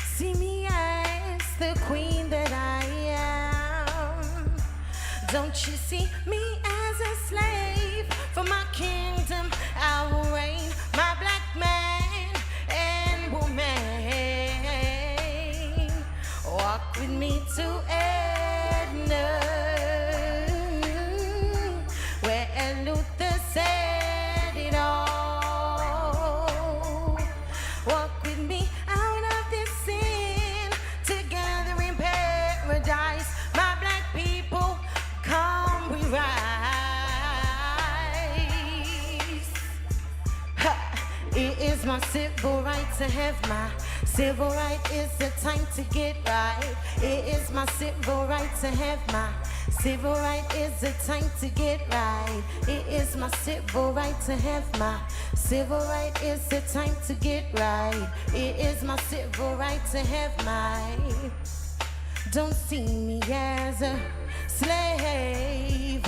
See me as the queen that I am. Don't you see me as a slave? For my kingdom I will reign, my black man and woman. Walk with me to Edna, where Luther said it all. Walk with me out of this sin, together in paradise. My black people, come we rise. Ha. It is my civil right to have my civil right. It's the time to get right. It is my civil right to have my civil right. It's the time to get right. It is my civil right to have my civil right. It's the time to get right. It is my civil right to have my. Don't see me as a slave.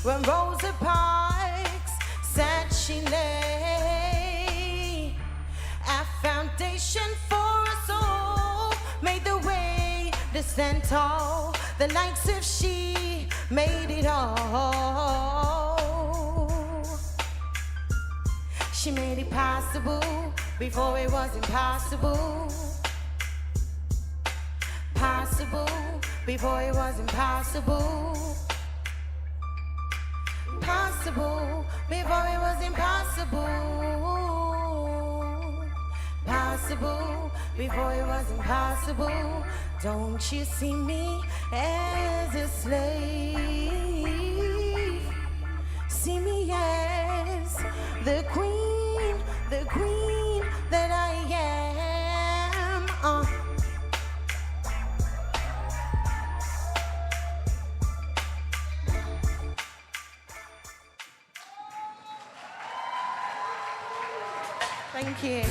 When Rosa Parks said she lay a foundation for us all, made the way to stand tall. The likes of she made it all. She made it possible before it was impossible. Possible before it was impossible. Possible before it was impossible. Possible before it was impossible. Don't you see me as a slave? See me as the queen that I am. Thank you.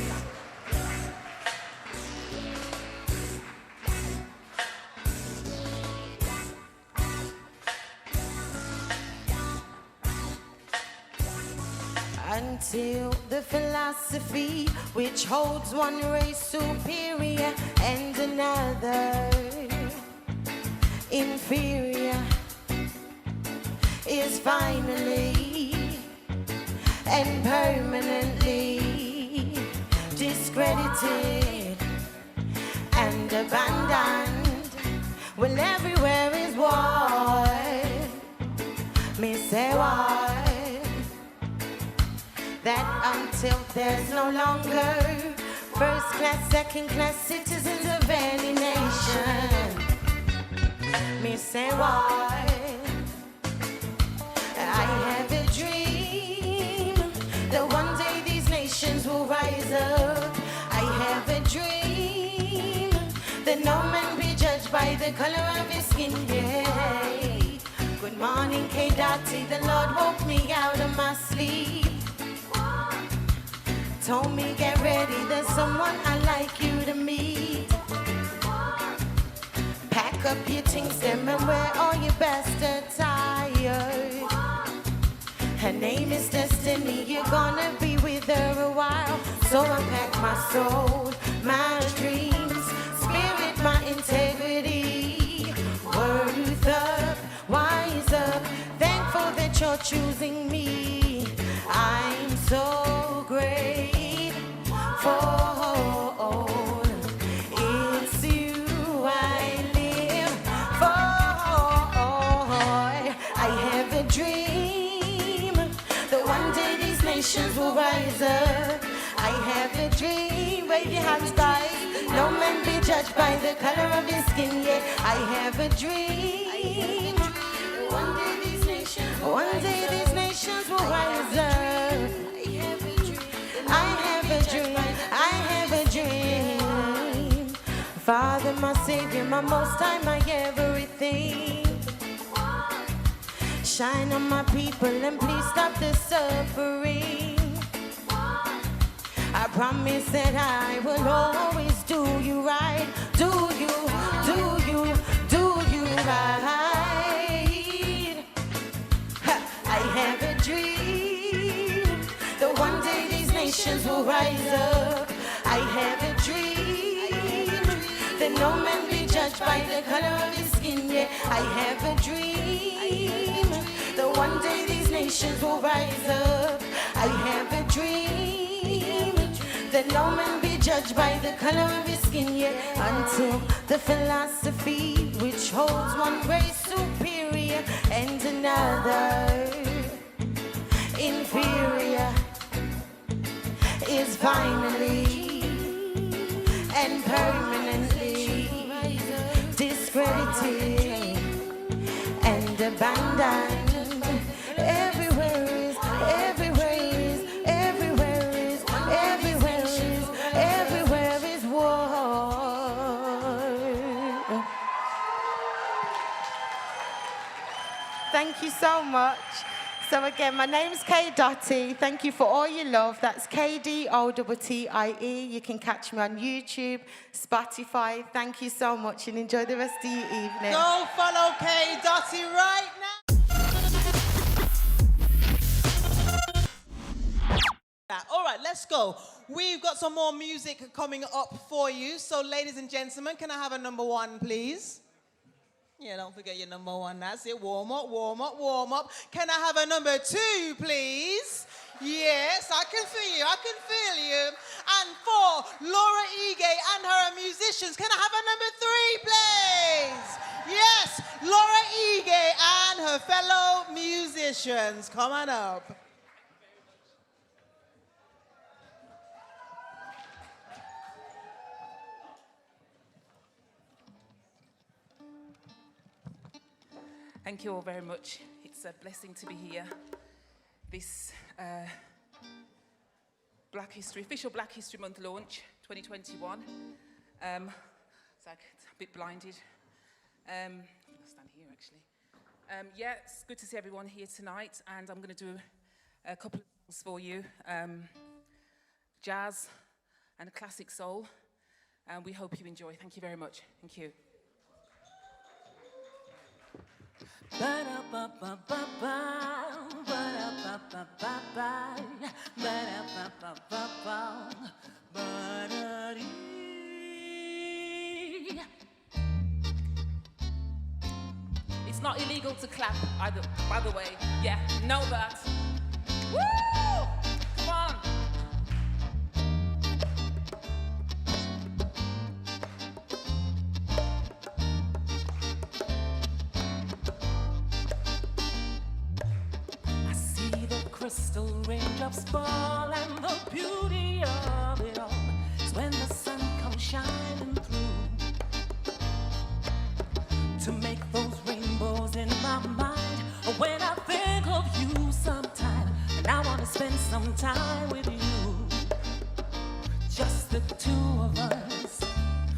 Until the philosophy which holds one race superior and another inferior is finally and permanently discredited and abandoned. Well, everywhere is war. Me say war. That until there's no longer first class, second class citizens of any nation. Me say why? I have a dream that one day these nations will rise up. I have a dream that no man be judged by the color of his skin. Yeah. Good morning, K. Dottie. The Lord woke me out of my sleep. Told me get ready, there's someone I'd like you to meet. Pack up your things them and wear all your best attire. Her name is Destiny, you're gonna be with her a while. So unpack my soul, my dreams, spirit, my integrity. Worth up, wise up, thankful that you're choosing me. I'm so grateful. It's you I live for. I have a dream that one day these nations will rise up. I have a dream, wave your hands guys. No man be judged by the color of his skin. Yeah, I have a dream my savior, my most high, my everything. Shine on my people and please stop the suffering. I promise that I will always do you right. Do you right. I have a dream that one day these nations will rise up. I have a dream that no man be judged by the color of his skin. Yeah, I have a dream that one day these nations will rise up. I have a dream that no man be judged by the color of his skin. Yeah, until the philosophy which holds one race superior and another inferior is finally and permanently discredited and abandoned. Everywhere is war. Thank you so much. So again, my name's Kay Dottie. Thank you for all your love. That's KDOTTIE. You can catch me on YouTube, Spotify. Thank you so much and enjoy the rest of your evening. Go follow Kay Dottie right now. All right, let's go. We've got some more music coming up for you. So ladies and gentlemen, can I have a number one, please? Yeah, don't forget your number one. That's it. Warm up, warm up, warm up. Can I have a number two, please? Yes, I can feel you. I can feel you. And for Laura Ige and her musicians, can I have a number three, please? Yes, Laura Ige and her fellow musicians. Come on up. Thank you all very much. It's a blessing to be here. This official Black History Month launch, 2021. It's a bit blinded. I'll stand here actually. Yeah, it's good to see everyone here tonight, and I'm going to do a couple of songs for you. Jazz and classic soul, and we hope you enjoy. Thank you very much. Thank you. It's not illegal to clap either, by the way. Yeah, know that. Woo! Come on. Crystal raindrops fall and the beauty of it all is when the sun comes shining through to make those rainbows in my mind. When I think of you sometime and I want to spend some time with you, just the two of us.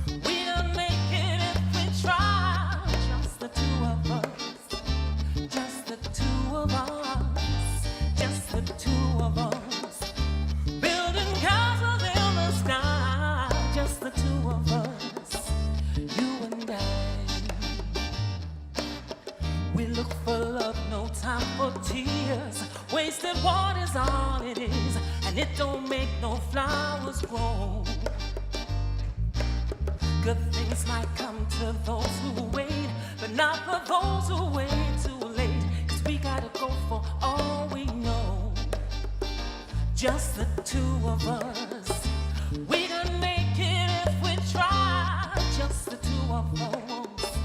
We don't make it if we try. Just the two of us. Just the two of us. Just the two of us, building castles in the sky. Just the two of us, you and I. We look for love, no time for tears. Wasted water's all it is, and it don't make no flowers grow. Good things might come to those who wait, but not for those who wait too late. 'Cause we gotta go for all we know. Just the two of us. We can make it if we try. Just the two of us.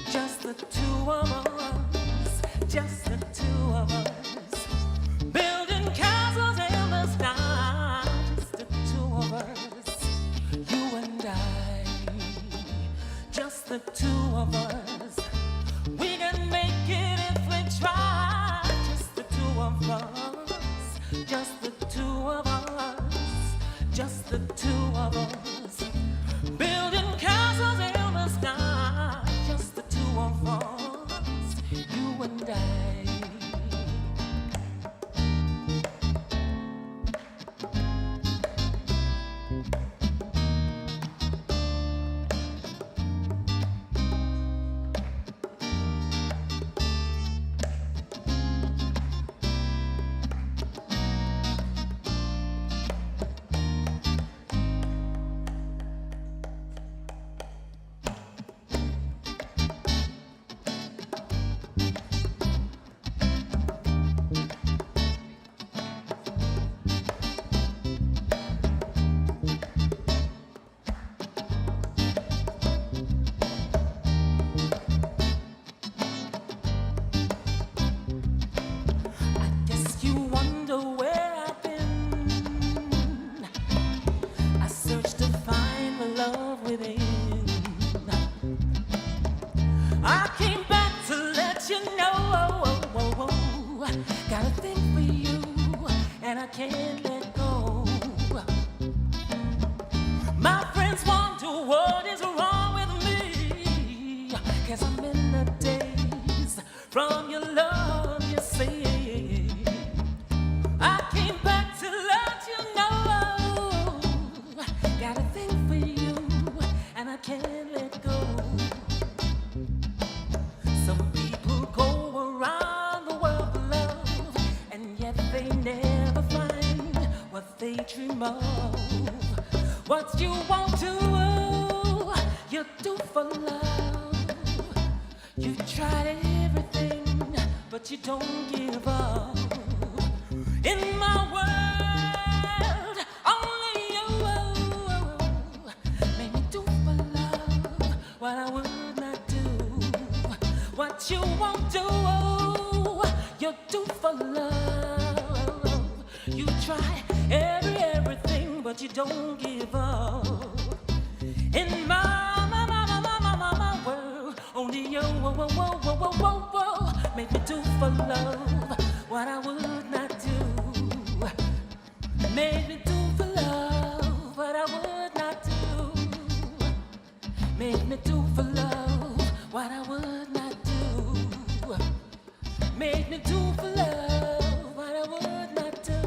Just the two of us. Just the two of us. Building castles in the sky. Just the two of us. You and I. Just the two of us. We can make it if we try. Just the two of us. Just the two of us. Just the two of us. Building castles in the can't let go. My friends wonder what is wrong with me, 'cause I'm in the days from your love, you see. I came back to let you know, got a thing for you, and I can't let go. Some people go around the world for love, and yet they never find what they dream of. What you won't do, you do for love. You tried everything, but you don't give up. In my world, only you made me do for love what I would not do. What you won't do, you do for love. You try everything, but you don't give up. In my world, only you make me do for love what I would not do. Make me do for love what I would not do. Make me do for love what I would not do. Make me do for love what I would not do.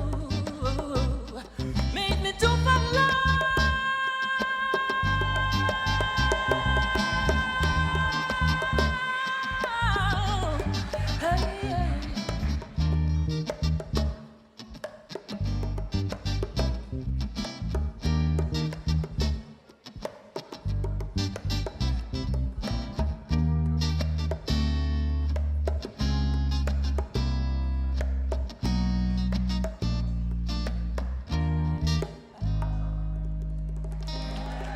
Make me do for love.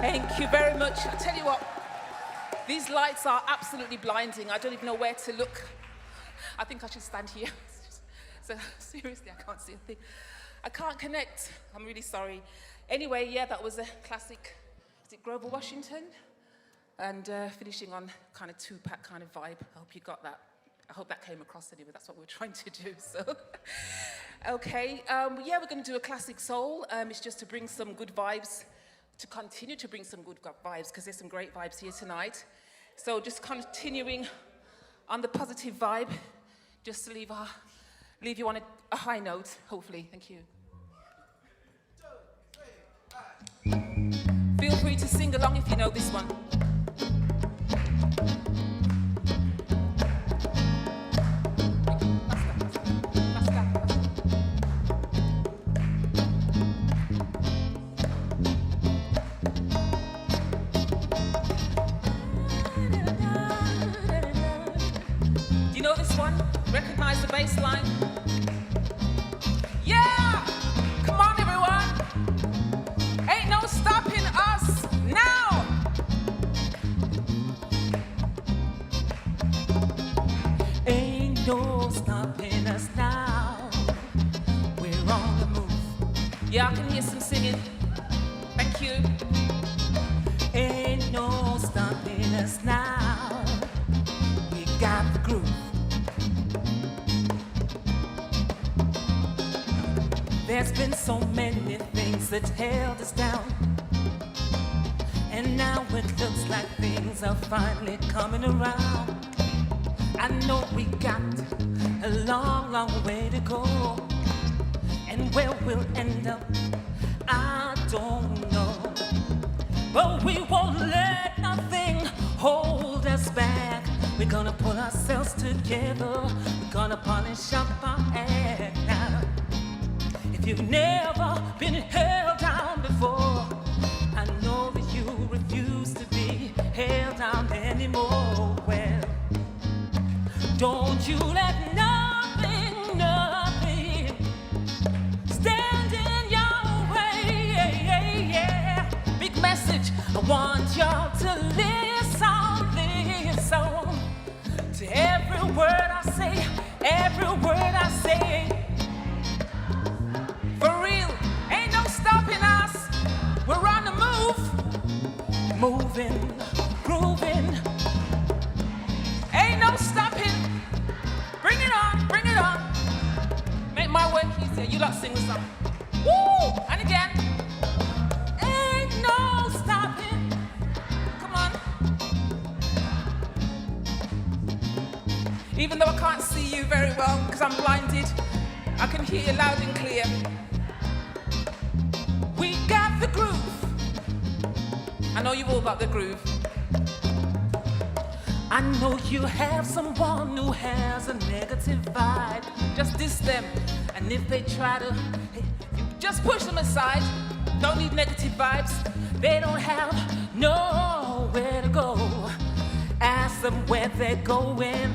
Thank you very much. I tell you what, these lights are absolutely blinding. I don't even know where to look. I think I should stand here. So seriously, I can't see a thing. I can't connect. I'm really sorry. Anyway, yeah, that was a classic. Is it Grover Washington? And finishing on kind of Tupac kind of vibe. I hope you got that. I hope that came across anyway. That's what we're trying to do. So, okay. Yeah, we're going to do a classic soul. It's just to bring some good vibes, to continue to bring some good vibes, because there's some great vibes here tonight. So just continuing on the positive vibe, just to leave you on a high note, hopefully. Thank you. Feel free to sing along if you know this one. Recognize the bass line? Yeah! Come on, everyone! Ain't no stopping us now! Ain't no stopping us now. We're on the move. Yeah, I can hear some singing. Thank you. Ain't no stopping us now. We got the groove. There's been so many things that held us down, and now it looks like things are finally coming around. I know we got a long, long way to go, and where we'll end up, I don't know. But we won't let nothing hold us back. We're gonna pull ourselves together. We're gonna polish up our act now. If you've never been held down before, I know that you refuse to be held down anymore. Well, don't you let nothing stand in your way. Big message, I want y'all to listen to every word I say, every word I say. For real, ain't no stopping us. We're on the move. Moving, grooving. Ain't no stopping. Bring it on, bring it on. Make my work easier. You lot sing the song. Woo! And again. Ain't no stopping. Come on. Even though I can't see you very well because I'm blinded, I can hear you loud and clear. We got the groove. I know you all got the groove. I know you have someone who has a negative vibe. Just diss them. And if they try to, you just push them aside. Don't need negative vibes. They don't have nowhere to go. Ask them where they're going.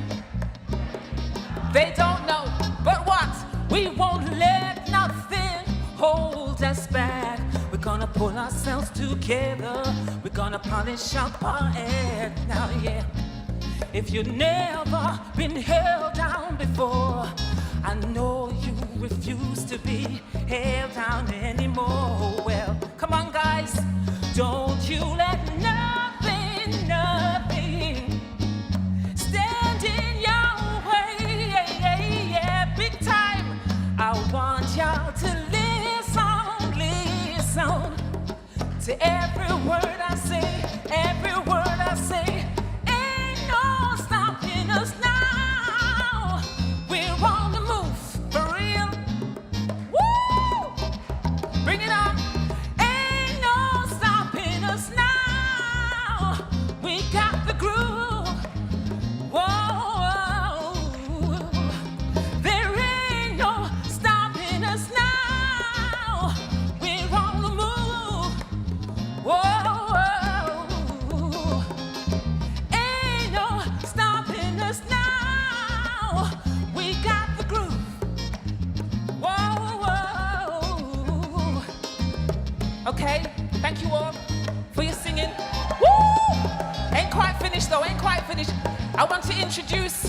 They don't know, but what? We won't let nothing hold us back. We're gonna pull ourselves together. We're gonna polish up our head now, yeah. If you've never been held down before, I know you refuse to be held down anymore. Well, come on, guys. Don't you let nothing stand in your way. Yeah, big time. I want y'all to listen to every word I say, every word I say. Ain't no stopping us now. We're on the move, for real. Woo! Bring it on. Ain't no stopping us now. We got the groove. Whoa. There ain't no stopping us now. We're on the move. Whoa. Ain't no stopping us now. We got the groove. Whoa. Okay, thank you all for your singing. Woo! Ain't quite finished though, ain't quite finished. I want to introduce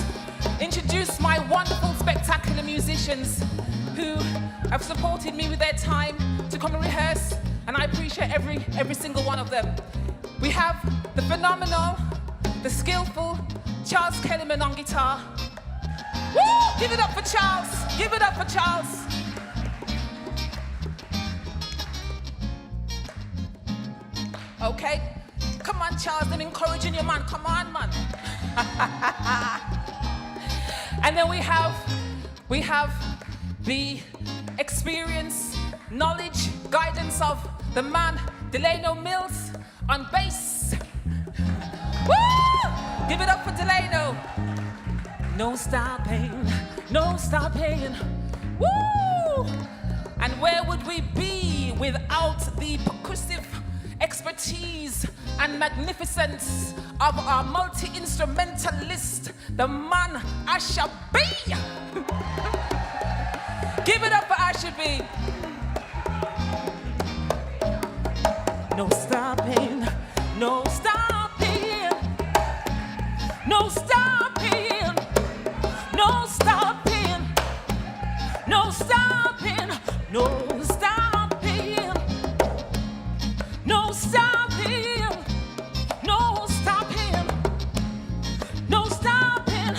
my wonderful, spectacular musicians who have supported me with their time to come and rehearse, and I appreciate every single one of them. We have the phenomenal, the skillful Charles Kellyman on guitar. Woo! Give it up for Charles. Give it up for Charles. Okay, come on, Charles. I'm encouraging you, man. Come on, man. And then we have the experience, knowledge, guidance of the man Delano Mills on bass. Woo! Give it up for Delano. No stopping, no stopping. Woo! And where would we be without the percussive expertise and magnificence of our multi-instrumentalist, the man Asha B? Give it up for Asha B. No stopping, no stopping, no stopping, no stopping, no stopping, no stopping, no stopping, no stopping, no stopping,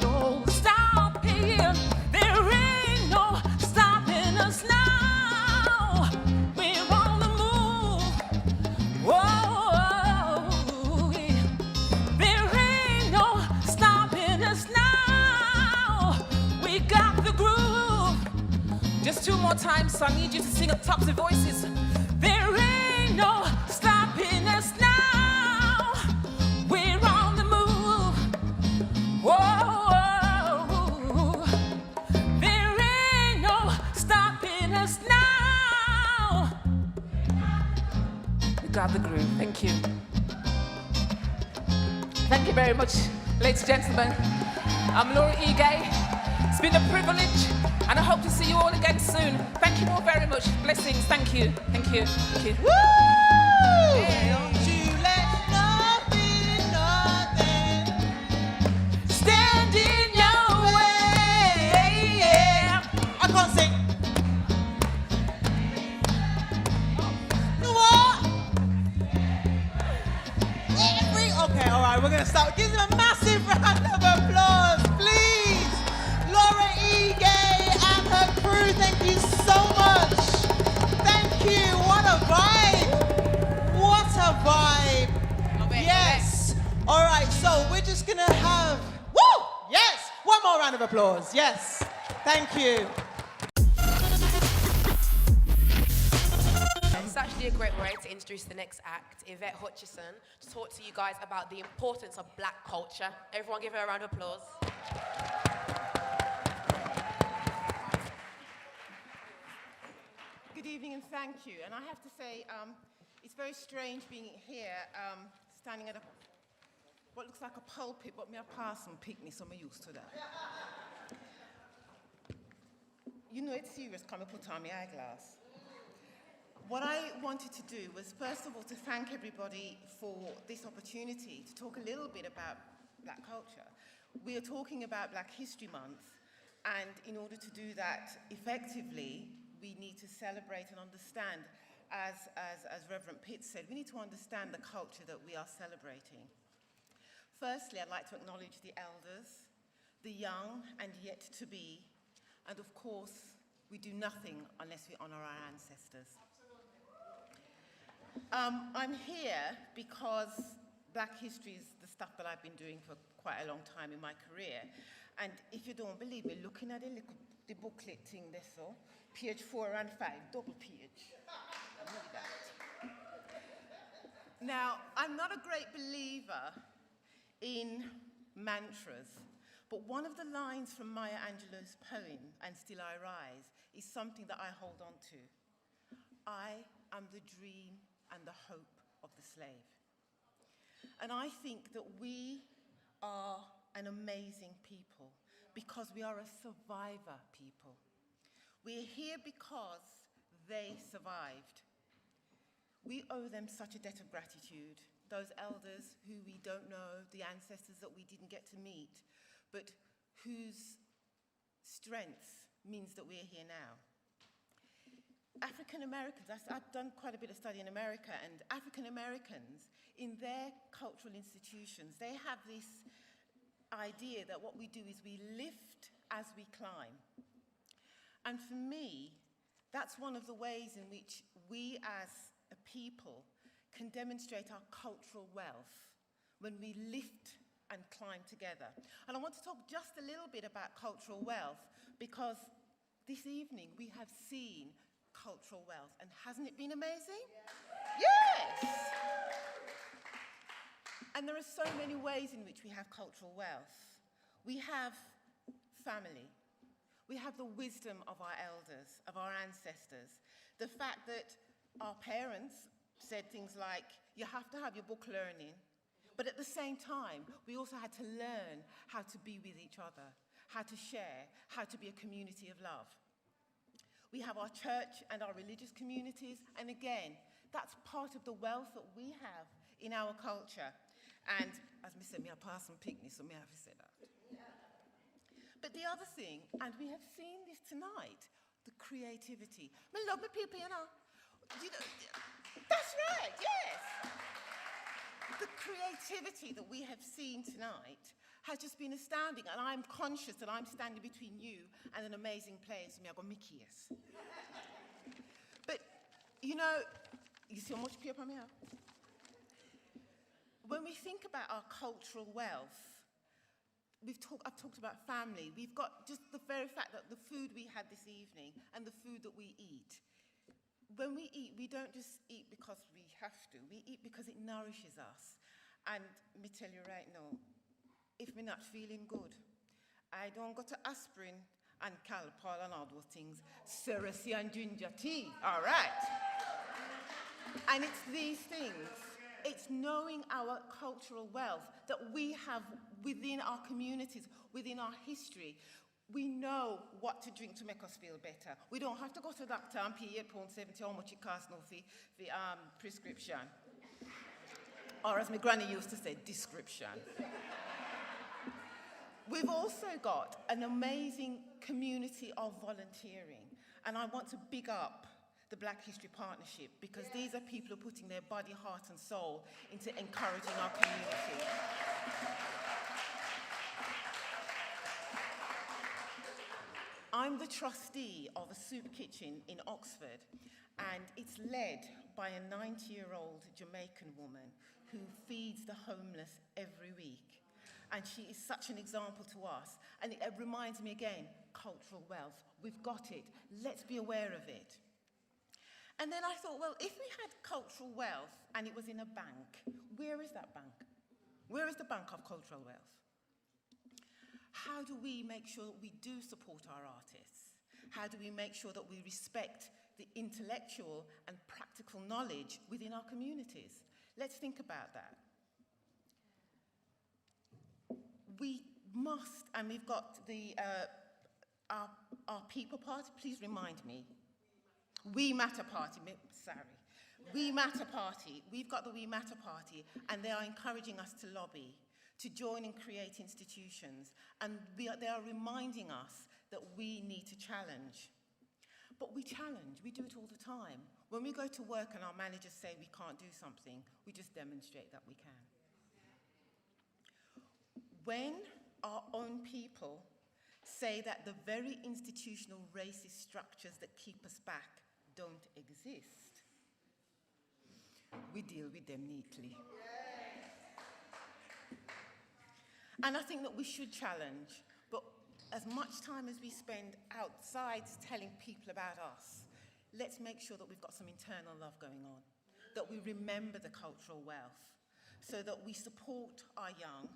no stopping. There ain't no stopping us now. We're on the move. Whoa, there ain't no stopping us now. We got the groove. Just two more times, so I need you to sing at tops of voices. There ain't no stopping us now. We're on the move. Whoa, there ain't no stopping us now. You got the groove. Thank you. Thank you very much, ladies and gentlemen. I'm Laura Ige. It's been a privilege, and I hope to see you all again soon. Thank you all very much. Blessings. Thank you. Thank you. Thank you. Woo! Don't you let nothing stand in your way. Yeah. I can't sing. You know what? Okay, all right, we're going to start. Give them a massive round of applause, please. Laura Ige and her crew, thank you so just going to have, woo! Yes! One more round of applause. Yes. Thank you. It's actually a great way to introduce the next act, Yvette Hutchison, to talk to you guys about the importance of black culture. Everyone give her a round of applause. Good evening and thank you. And I have to say, it's very strange being here, standing at what looks like a pulpit, but me a pass and picnic, so I'm used to that. You know it's serious, come and put on my eyeglass. What I wanted to do was, first of all, to thank everybody for this opportunity to talk a little bit about black culture. We are talking about Black History Month, and in order to do that effectively, we need to celebrate and understand, as Reverend Pitts said, we need to understand the culture that we are celebrating. Firstly, I'd like to acknowledge the elders, the young and yet to be, and of course, we do nothing unless we honor our ancestors. I'm here because Black history is the stuff that I've been doing for quite a long time in my career. And if you don't believe me, looking at the booklet thing there, so, page 4 and 5, double page. Now, I'm not a great believer in mantras, but one of the lines from Maya Angelou's poem, And Still I Rise, is something that I hold on to. I am the dream and the hope of the slave. And I think that we are an amazing people because we are a survivor people. We're here because they survived. We owe them such a debt of gratitude, those elders who we don't know, the ancestors that we didn't get to meet, but whose strength means that we're here now. African Americans, I've done quite a bit of study in America, and African Americans, in their cultural institutions, they have this idea that what we do is we lift as we climb. And for me, that's one of the ways in which we as a people can demonstrate our cultural wealth when we lift and climb together. And I want to talk just a little bit about cultural wealth because this evening we have seen cultural wealth, and hasn't it been amazing? Yes! And there are so many ways in which we have cultural wealth. We have family. We have the wisdom of our elders, of our ancestors. The fact that our parents said things like, you have to have your book learning, but at the same time, we also had to learn how to be with each other, how to share, how to be a community of love. We have our church and our religious communities, and again, that's part of the wealth that we have in our culture. And as me said, me a pass and picnic, so me have to say that. But the other thing, and we have seen this tonight, the creativity. I love my people, you know. That's right, yes. The creativity that we have seen tonight has just been astounding, and I'm conscious that I'm standing between you and an amazing place. Me, I got Mickey, yes. But, you know, you see how much paper I have? When we think about our cultural wealth, I've talked about family. We've got just the very fact that the food we had this evening and the food that we eat. When we eat, we don't just eat because we have to. We eat because it nourishes us. And me tell you right now, if we're not feeling good, I don't go to aspirin and Calpol and all those things. Cerasee and ginger tea, all right. And it's these things. It's knowing our cultural wealth that we have within our communities, within our history. We know what to drink to make us feel better. We don't have to go to the doctor and pay £8.70 how much it costs now for the prescription. Or as my granny used to say, description. We've also got an amazing community of volunteering. And I want to big up the Black History Partnership because these are people who are putting their body, heart and soul into encouraging our community. I'm the trustee of a soup kitchen in Oxford, and it's led by a 90-year-old Jamaican woman who feeds the homeless every week. And she is such an example to us. And it reminds me again, cultural wealth. We've got it. Let's be aware of it. And then I thought, well, if we had cultural wealth and it was in a bank, where is that bank? Where is the bank of cultural wealth? How do we make sure that we do support our artists? How do we make sure that we respect the intellectual and practical knowledge within our communities? Let's think about that. We must, and we've got the our people party, please remind me. We Matter Party, sorry. We Matter Party, we've got the We Matter Party, and they are encouraging us to lobby, to join and create institutions, and they are reminding us that we need to challenge. But we challenge, we do it all the time. When we go to work and our managers say we can't do something, we just demonstrate that we can. When our own people say that the very institutional racist structures that keep us back don't exist, we deal with them neatly. And I think that we should challenge, but as much time as we spend outside telling people about us, let's make sure that we've got some internal love going on, that we remember the cultural wealth, so that we support our young,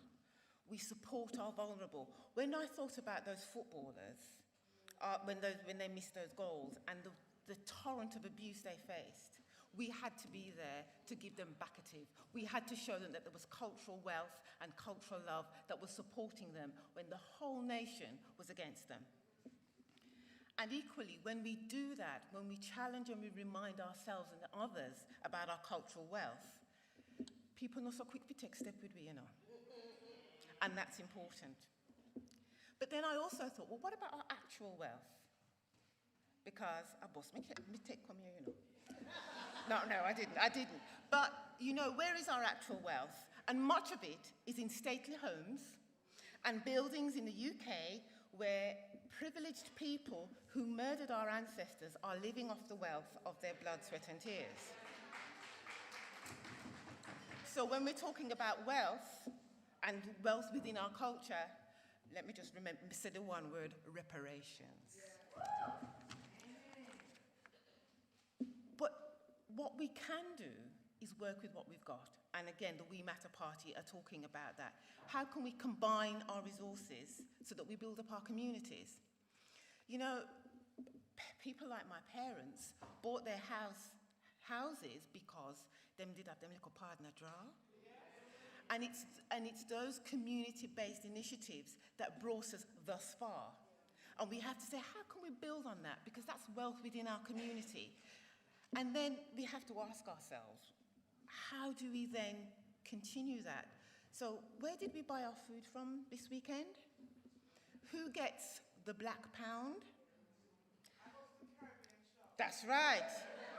we support our vulnerable. When I thought about those footballers, when they missed those goals and the torrent of abuse they faced, we had to be there to give them backative. We had to show them that there was cultural wealth and cultural love that was supporting them when the whole nation was against them. And equally, when we do that, when we challenge and we remind ourselves and others about our cultural wealth, people not so quick to take step with we, you know. And that's important. But then I also thought, well, what about our actual wealth? Because I boss me take come here, you know. No, I didn't. But, you know, where is our actual wealth? And much of it is in stately homes and buildings in the UK where privileged people who murdered our ancestors are living off the wealth of their blood, sweat, and tears. So when we're talking about wealth, and wealth within our culture, let me just say the one word, reparations. But what we can do is work with what we've got. And again, the We Matter Party are talking about that. How can we combine our resources so that we build up our communities? You know, people like my parents bought their houses because them did have them little partner draw. And it's those community-based initiatives that brought us thus far. And we have to say, how can we build on that? Because that's wealth within our community. And then we have to ask ourselves, how do we then continue that? So where did we buy our food from this weekend? Who gets the black pound? That's right.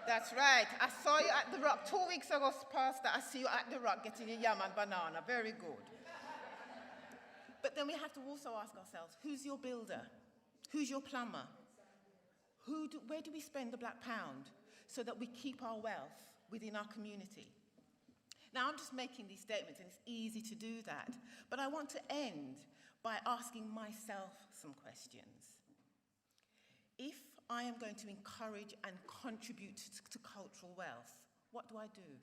That's right. I saw you at the Rock 2 weeks ago, Pastor. I see you at the Rock getting your yam and banana. Very good. But then we have to also ask ourselves, who's your builder? Who's your plumber? Where do we spend the black pound so that we keep our wealth within our community? Now, I'm just making these statements, and it's easy to do that. But I want to end by asking myself some questions. If I am going to encourage and contribute to cultural wealth, what do I do?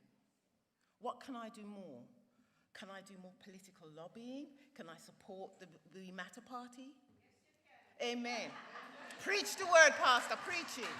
What can I do more? Can I do more political lobbying? Can I support the We Matter Party? Amen. Preach the word, Pastor, preach it.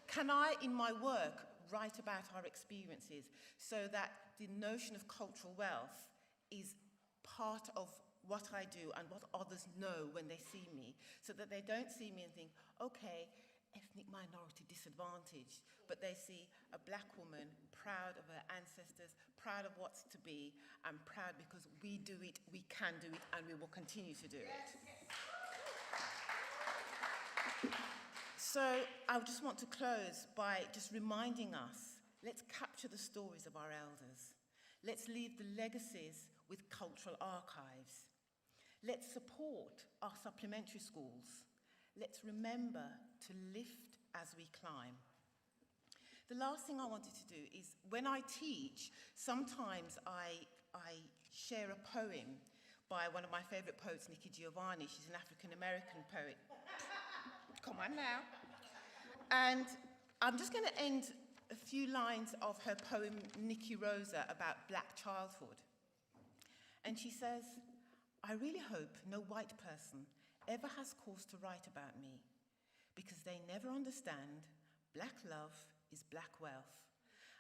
Can I, in my work, write about our experiences so that the notion of cultural wealth is part of what I do and what others know when they see me, so that they don't see me and think, okay, ethnic minority disadvantaged, but they see a black woman proud of her ancestors, proud of what's to be, and proud because we do it, we can do it, and we will continue to do it. So I just want to close by just reminding us, let's capture the stories of our elders. Let's leave the legacies with cultural archives. Let's support our supplementary schools. Let's remember to lift as we climb. The last thing I wanted to do is, when I teach, sometimes I I share a poem by one of my favourite poets, Nikki Giovanni. She's an African-American poet. Come on now. And I'm just going to end a few lines of her poem, Nikki Rosa, about black childhood. And she says, I really hope no white person ever has cause to write about me, because they never understand black love is black wealth.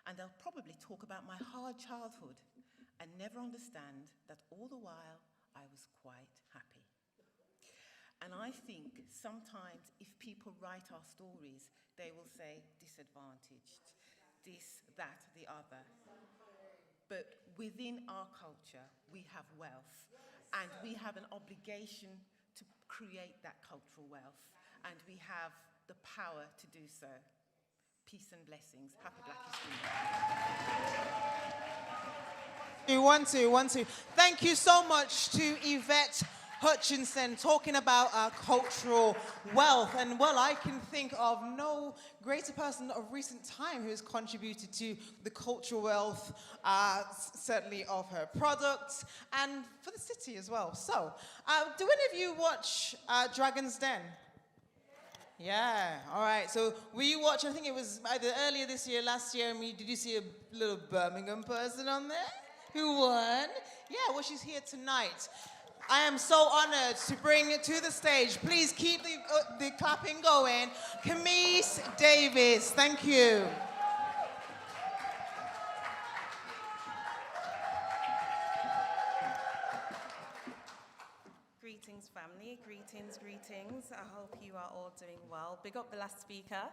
And they'll probably talk about my hard childhood and never understand that all the while I was quite happy. And I think sometimes if people write our stories, they will say disadvantaged, this, that, the other. But within our culture, we have wealth, and we have an obligation to create that cultural wealth, and we have the power to do so. Peace and blessings. Happy Black History Month. 1, 2, 1, 2. Thank you so much to Yvette Hutchinson talking about our cultural wealth. And well, I can think of no greater person of recent time who has contributed to the cultural wealth, certainly of her products and for the city as well. So, do any of you watch Dragon's Den? Yeah, all right. So were you watching, I think it was either earlier this year, last year, and did you see a little Birmingham person on there who won? Yeah, well, she's here tonight. I am so honored to bring it to the stage. Please keep the clapping going. Camise Davis, thank you. Greetings, family. Greetings, greetings. I hope you are all doing well. Big up the last speaker.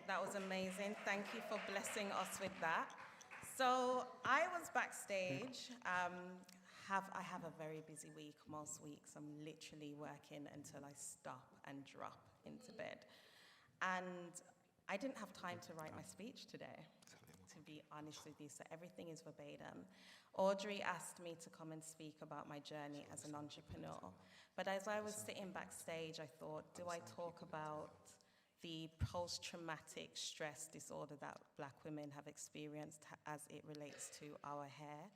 That was amazing. Thank you for blessing us with that. So I was backstage. I have a very busy week. Most weeks I'm literally working until I stop and drop into bed. And I didn't have time to write my speech today, to be honest with you, so everything is verbatim. Audrey asked me to come and speak about my journey as an entrepreneur. But as I was sitting backstage, I thought, do I talk about the post-traumatic stress disorder that Black women have experienced as it relates to our hair?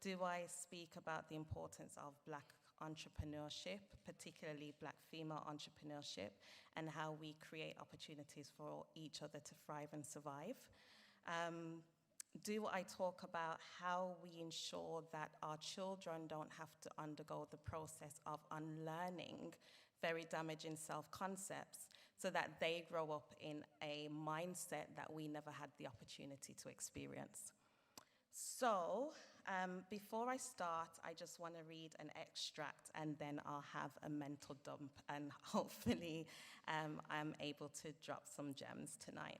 Do I speak about the importance of Black entrepreneurship, particularly Black female entrepreneurship, and how we create opportunities for each other to thrive and survive? Do I talk about how we ensure that our children don't have to undergo the process of unlearning very damaging self-concepts so that they grow up in a mindset that we never had the opportunity to experience? So, before I start, I just want to read an extract and then I'll have a mental dump and hopefully I'm able to drop some gems tonight.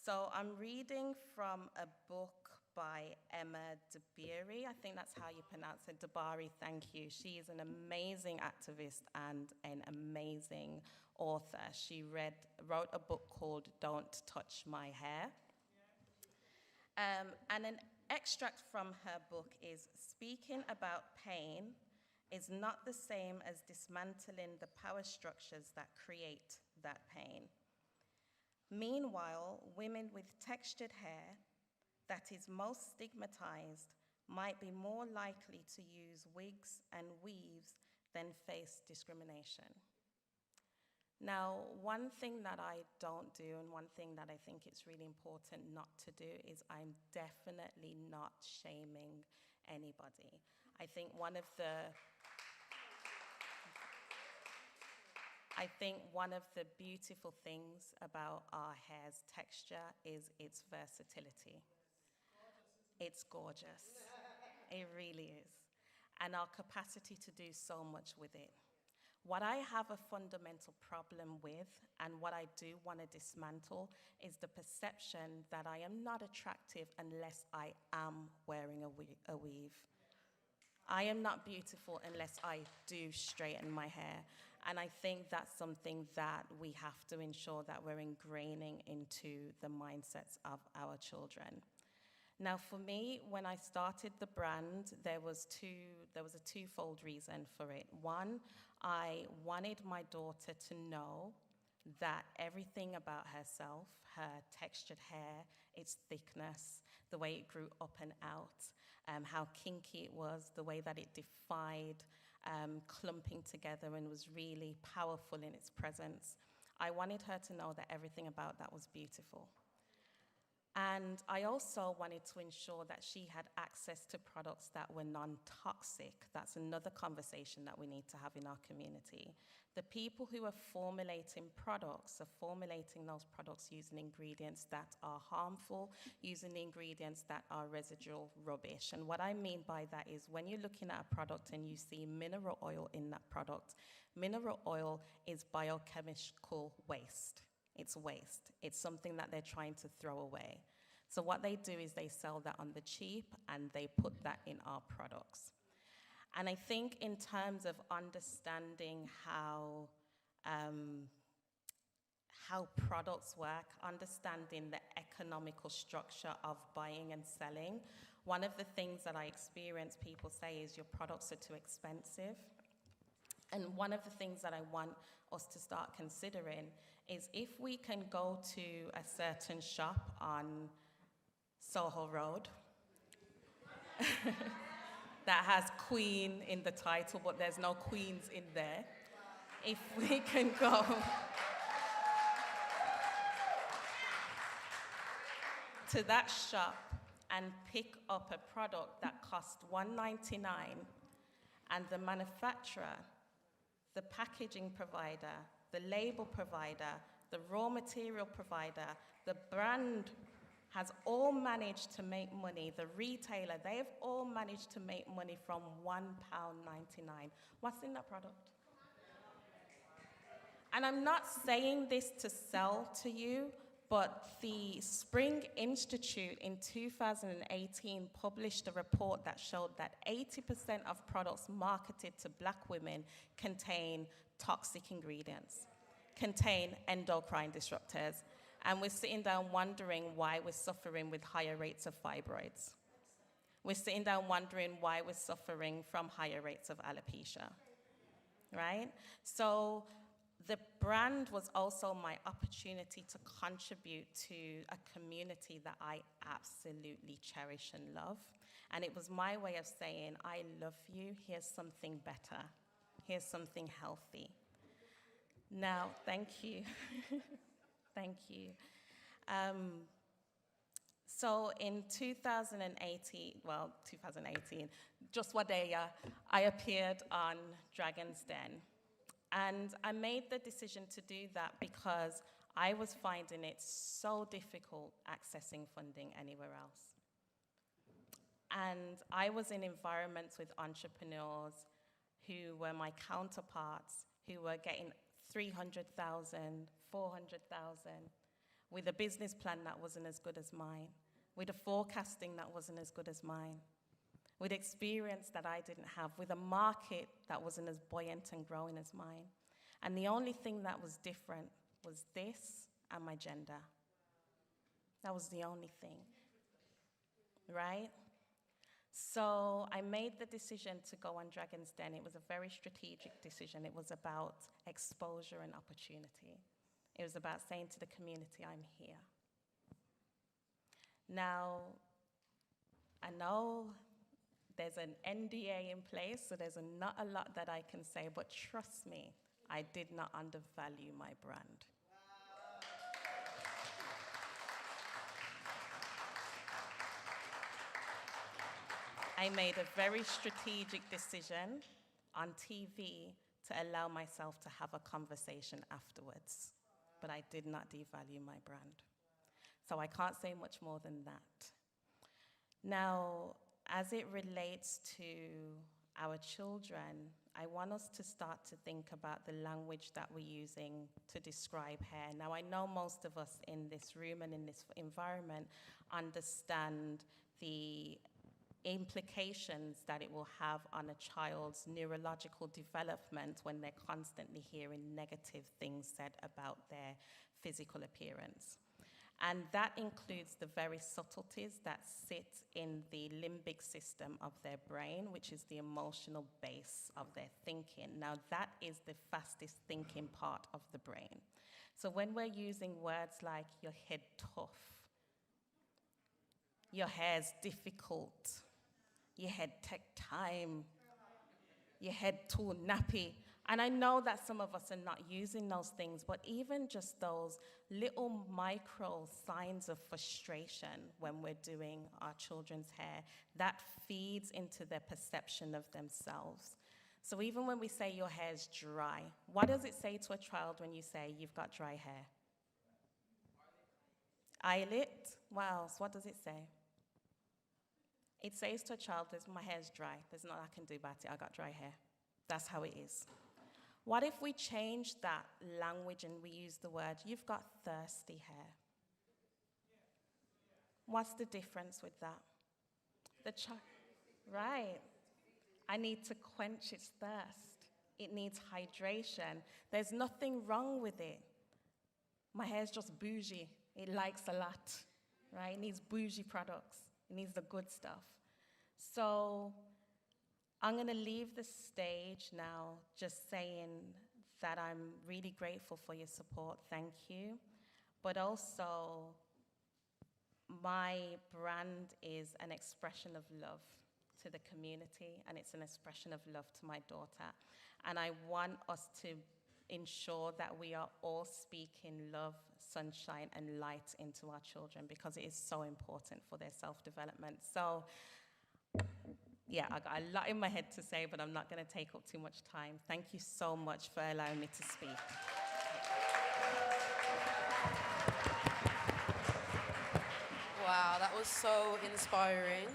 So I'm reading from a book by Emma Dabiri. I think that's how you pronounce it. Dabari, thank you. She is an amazing activist and an amazing author. She wrote a book called Don't Touch My Hair. And an extract from her book is, speaking about pain is not the same as dismantling the power structures that create that pain. Meanwhile, women with textured hair that is most stigmatized might be more likely to use wigs and weaves than face discrimination. Now, one thing that I don't do and one thing that I think it's really important not to do is I'm definitely not shaming anybody. I think one of the beautiful things about our hair's texture is its versatility. It's gorgeous. It really is. And our capacity to do so much with it. What I have a fundamental problem with, and what I do want to dismantle, is the perception that I am not attractive unless I am wearing a weave. I am not beautiful unless I do straighten my hair. And I think that's something that we have to ensure that we're ingraining into the mindsets of our children. Now, for me, when I started the brand, there was a twofold reason for it. One, I wanted my daughter to know that everything about herself, her textured hair, its thickness, the way it grew up and out, how kinky it was, the way that it defied clumping together and was really powerful in its presence. I wanted her to know that everything about that was beautiful. And I also wanted to ensure that she had access to products that were non-toxic. That's another conversation that we need to have in our community. The people who are formulating products are formulating those products using ingredients that are harmful, using ingredients that are residual rubbish. And what I mean by that is when you're looking at a product and you see mineral oil in that product, mineral oil is biochemical waste. It's waste. It's something that they're trying to throw away. So what they do is they sell that on the cheap and they put that in our products. And I think in terms of understanding how products work, understanding the economical structure of buying and selling, one of the things that I experience people say is your products are too expensive. And one of the things that I want us to start considering is if we can go to a certain shop on Soho Road that has Queen in the title, but there's no queens in there. If we can go to that shop and pick up a product that costs $1.99 and the manufacturer, the packaging provider, the label provider, the raw material provider, the brand has all managed to make money, the retailer, they've all managed to make money from £1.99. What's in that product? And I'm not saying this to sell to you, but the Spring Institute in 2018 published a report that showed that 80% of products marketed to Black women contain toxic ingredients, contain endocrine disruptors, and we're sitting down wondering why we're suffering with higher rates of fibroids. We're sitting down wondering why we're suffering from higher rates of alopecia, right? So the brand was also my opportunity to contribute to a community that I absolutely cherish and love. And it was my way of saying, I love you, here's something better, here's something healthy. Now, thank you. Thank you. So in 2018, just one day, I appeared on Dragon's Den. And I made the decision to do that because I was finding it so difficult accessing funding anywhere else. And I was in environments with entrepreneurs who were my counterparts, who were getting 300,000, 400,000, with a business plan that wasn't as good as mine, with a forecasting that wasn't as good as mine, with experience that I didn't have, with a market that wasn't as buoyant and growing as mine. And the only thing that was different was this and my gender. That was the only thing, right? So I made the decision to go on Dragon's Den. It was a very strategic decision. It was about exposure and opportunity. It was about saying to the community, I'm here. Now, I know there's an NDA in place, so there's not a lot that I can say, but trust me, I did not undervalue my brand. I made a very strategic decision on TV to allow myself to have a conversation afterwards, but I did not devalue my brand. So I can't say much more than that. Now, as it relates to our children, I want us to start to think about the language that we're using to describe hair. Now, I know most of us in this room and in this environment understand the implications that it will have on a child's neurological development when they're constantly hearing negative things said about their physical appearance. And that includes the very subtleties that sit in the limbic system of their brain, which is the emotional base of their thinking. Now, that is the fastest thinking part of the brain. So when we're using words like your head tough, your hair's difficult, your head take time, your head too nappy. And I know that some of us are not using those things, but even just those little micro signs of frustration when we're doing our children's hair, that feeds into their perception of themselves. So even when we say your hair's dry, what does it say to a child when you say you've got dry hair? Eyelid? What else? What does it say? It says to a child, my hair's dry. There's nothing I can do about it. I got dry hair. That's how it is. What if we change that language and we use the word, you've got thirsty hair? What's the difference with that? Right. I need to quench its thirst. It needs hydration. There's nothing wrong with it. My hair's just bougie. It likes a lot, right? It needs bougie products. It needs the good stuff. So I'm going to leave the stage now just saying that I'm really grateful for your support. Thank you. But also, my brand is an expression of love to the community, and it's an expression of love to my daughter. And I want us to ensure that we are all speaking love, sunshine, and light into our children, because it is so important for their self-development. So, yeah, I got a lot in my head to say, but I'm not going to take up too much time. Thank you so much for allowing me to speak. Wow, that was so inspiring.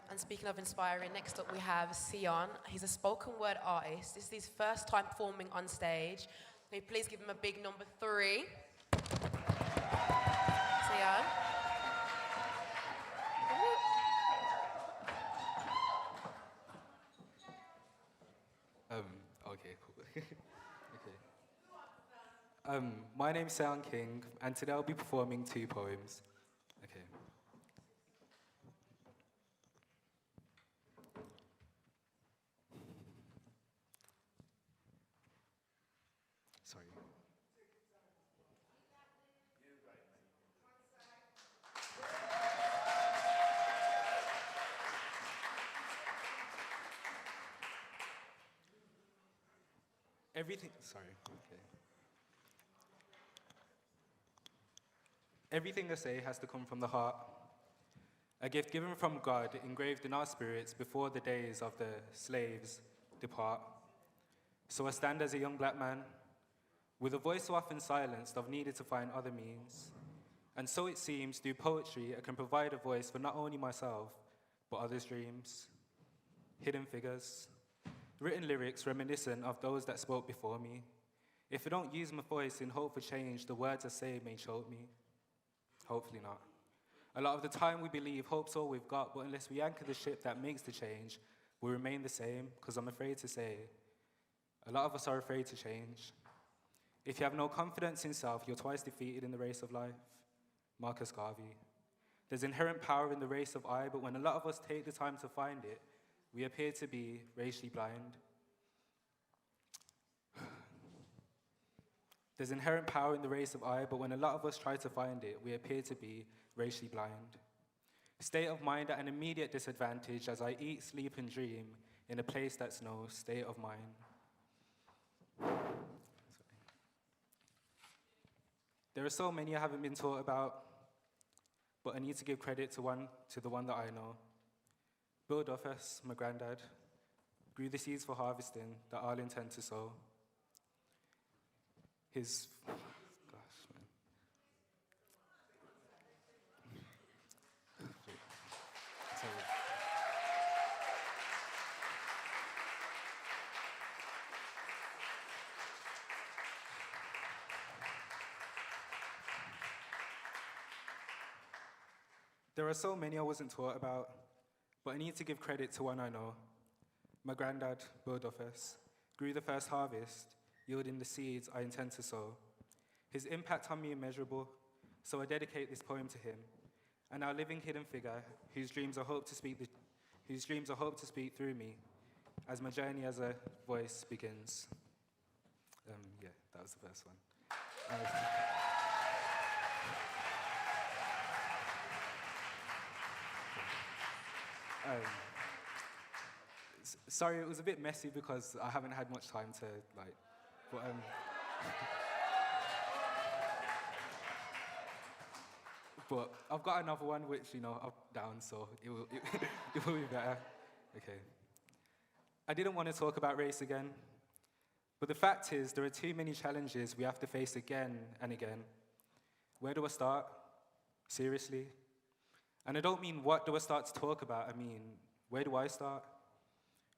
And speaking of inspiring, next up we have Sion. He's a spoken word artist. This is his first time performing on stage. May you please give him a big number 3. Sion. Okay, cool. Okay. My name's Sion King, and today I'll be performing 2 poems. Okay. Sorry. Everything I say has to come from the heart. A gift given from God, engraved in our spirits before the days of the slaves depart. So I stand as a young black man, with a voice so often silenced, I've needed to find other means. And so it seems, through poetry, I can provide a voice for not only myself, but others' dreams, hidden figures, written lyrics reminiscent of those that spoke before me. If I don't use my voice in hope for change, the words I say may choke me. Hopefully not. A lot of the time we believe hope's all we've got, but unless we anchor the ship that makes the change, we remain the same, because I'm afraid to say, a lot of us are afraid to change. If you have no confidence in self, you're twice defeated in the race of life. Marcus Garvey. There's inherent power in the race of I, but when a lot of us take the time to find it, we appear to be racially blind. There's inherent power in the race of I, but when a lot of us try to find it, we appear to be racially blind. State of mind at an immediate disadvantage as I eat, sleep, and dream in a place that's no state of mind. There are so many I haven't been taught about, but I need to give credit to the one that I know. Bill Duffus, my granddad, grew the seeds for harvesting that I'll intend to sow. His, gosh, man. Sorry. There are so many I wasn't taught about, but I need to give credit to one I know. My granddad, Bill Duffus, grew the first harvest, yielding the seeds I intend to sow. His impact on me immeasurable, so I dedicate this poem to him, and our living hidden figure, whose dreams I hope to speak through me, as my journey as a voice begins. Yeah, that was the first one. Sorry, it was a bit messy because I haven't had much time to, like, but, but I've got another one which, you know, up, down, so it will be better. Okay. I didn't want to talk about race again, but the fact is there are too many challenges we have to face again and again. Where do I start? Seriously? And I don't mean what do I start to talk about, I mean, where do I start?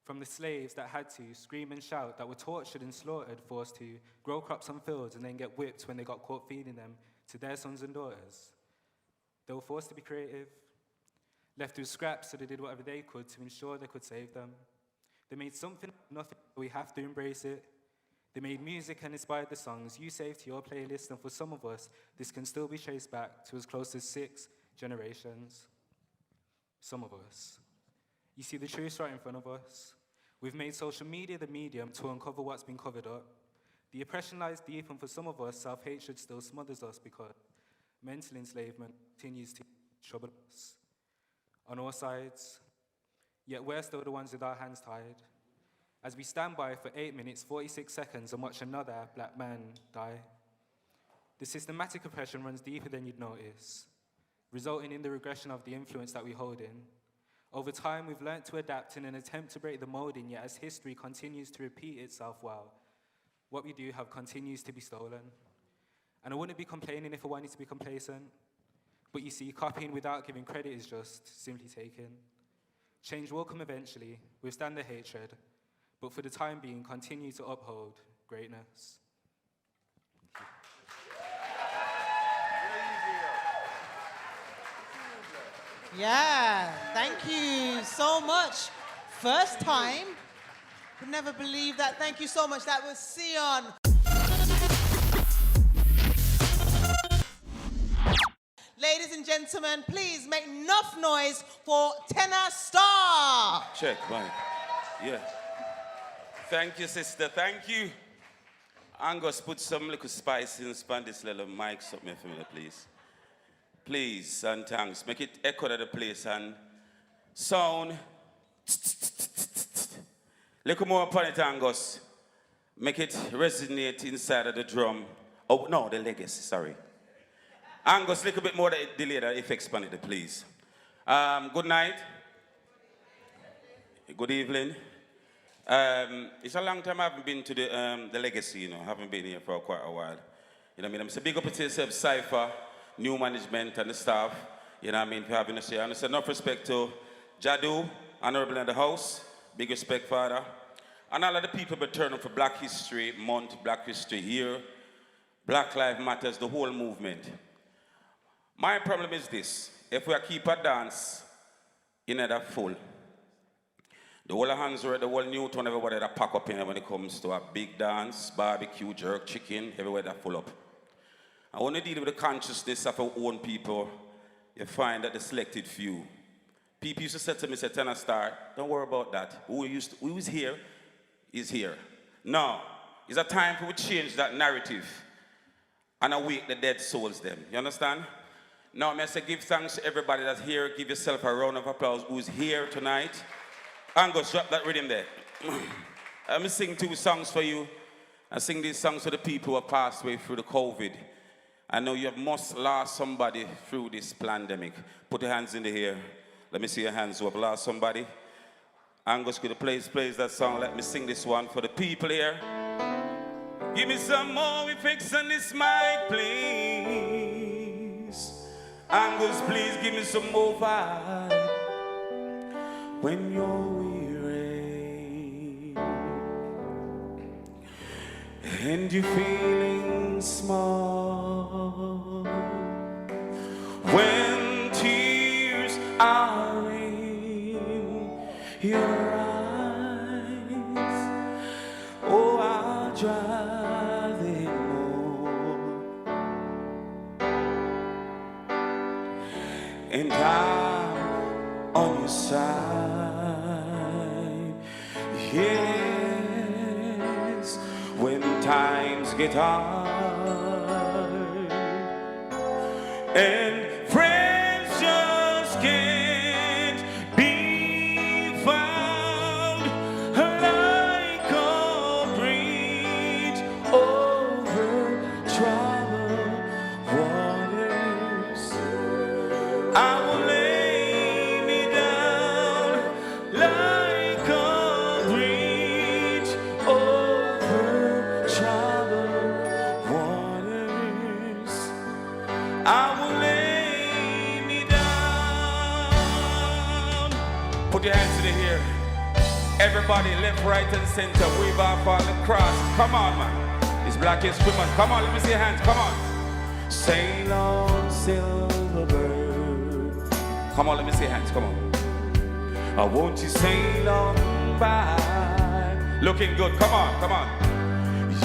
From the slaves that had to scream and shout, that were tortured and slaughtered, forced to grow crops on fields and then get whipped when they got caught feeding them to their sons and daughters. They were forced to be creative, left with scraps so they did whatever they could to ensure they could save them. They made something, nothing, we have to embrace it. They made music and inspired the songs you saved to your playlist, and for some of us, this can still be traced back to as close as 6 generations. Some of us. You see the truth right in front of us. We've made social media the medium to uncover what's been covered up. The oppression lies deep, and for some of us, self-hatred still smothers us because mental enslavement continues to trouble us on all sides. Yet we're still the ones with our hands tied, as we stand by for 8 minutes, 46 seconds and watch another black man die. The systematic oppression runs deeper than you'd notice, resulting in the regression of the influence that we hold in. Over time, we've learned to adapt in an attempt to break the molding, yet as history continues to repeat itself, well, what we do have continues to be stolen. And I wouldn't be complaining if I wanted to be complacent, but you see, copying without giving credit is just simply taken. Change will come eventually, withstand the hatred, but for the time being, continue to uphold greatness. Yeah, thank you so much. First time. Could never believe that. Thank you so much. That was Sion. Ladies and gentlemen, please make enough noise for Tenor Star. Check, Mike. Yeah. Thank you, sister. Thank you. Angus, put some little spice in this little mic something for me, please. Please, and thanks. Make it echo to the place and sound. Little more upon it, Angus. Make it resonate inside of the drum. Oh, no, the legacy, sorry. Angus, little bit more delay the effects on it, please. Good night. Good evening. It's a long time I haven't been to the legacy, you know. I haven't been here for quite a while. You know what I mean? I'm saying big up to yourself, Cypher, new management and the staff. You know what I mean? For having us here. And I say enough respect to Jadu, Honorable in the House. Big respect, Father. And all of the people returning for Black History Month, Black History Year, Black Lives Matters, the whole movement. My problem is this. If we keep a dance in that full, the whole hands are the whole Newton, everybody that pack up in when it comes to a big dance, barbecue, jerk, chicken, everywhere that full up. And when you deal with the consciousness of our own people, you find that the selected few. People used to say to me, say, Tenor Star, don't worry about that. Who is here is here. No, it's a time for we change that narrative and awake the dead souls them. You understand? Now, I say give thanks to everybody that's here. Give yourself a round of applause who's here tonight. Angus, drop that rhythm there. I'm going to sing 2 songs for you. I sing these songs for the people who have passed away through the COVID. I know you have must lost somebody through this pandemic. Put your hands in the air. Let me see your hands up. Lost somebody. Angus, could you please that song? Let me sing this one for the people here. Give me some more effects on this mic, please. Angus, please give me some more vibe. When you're weary and you're feeling small, when tears are in your eyes, oh, I'll dry them all, and I'm on your side. Yes, when times get hard and friends just can't be Everybody left, right, and center. Wave off all the cross. Come on, man. It's Black History Month. Come on, let me see your hands. Come on. Sail on, silver bird. Come on, let me see your hands. Come on. I won't you sail on by. Looking good. Come on, come on.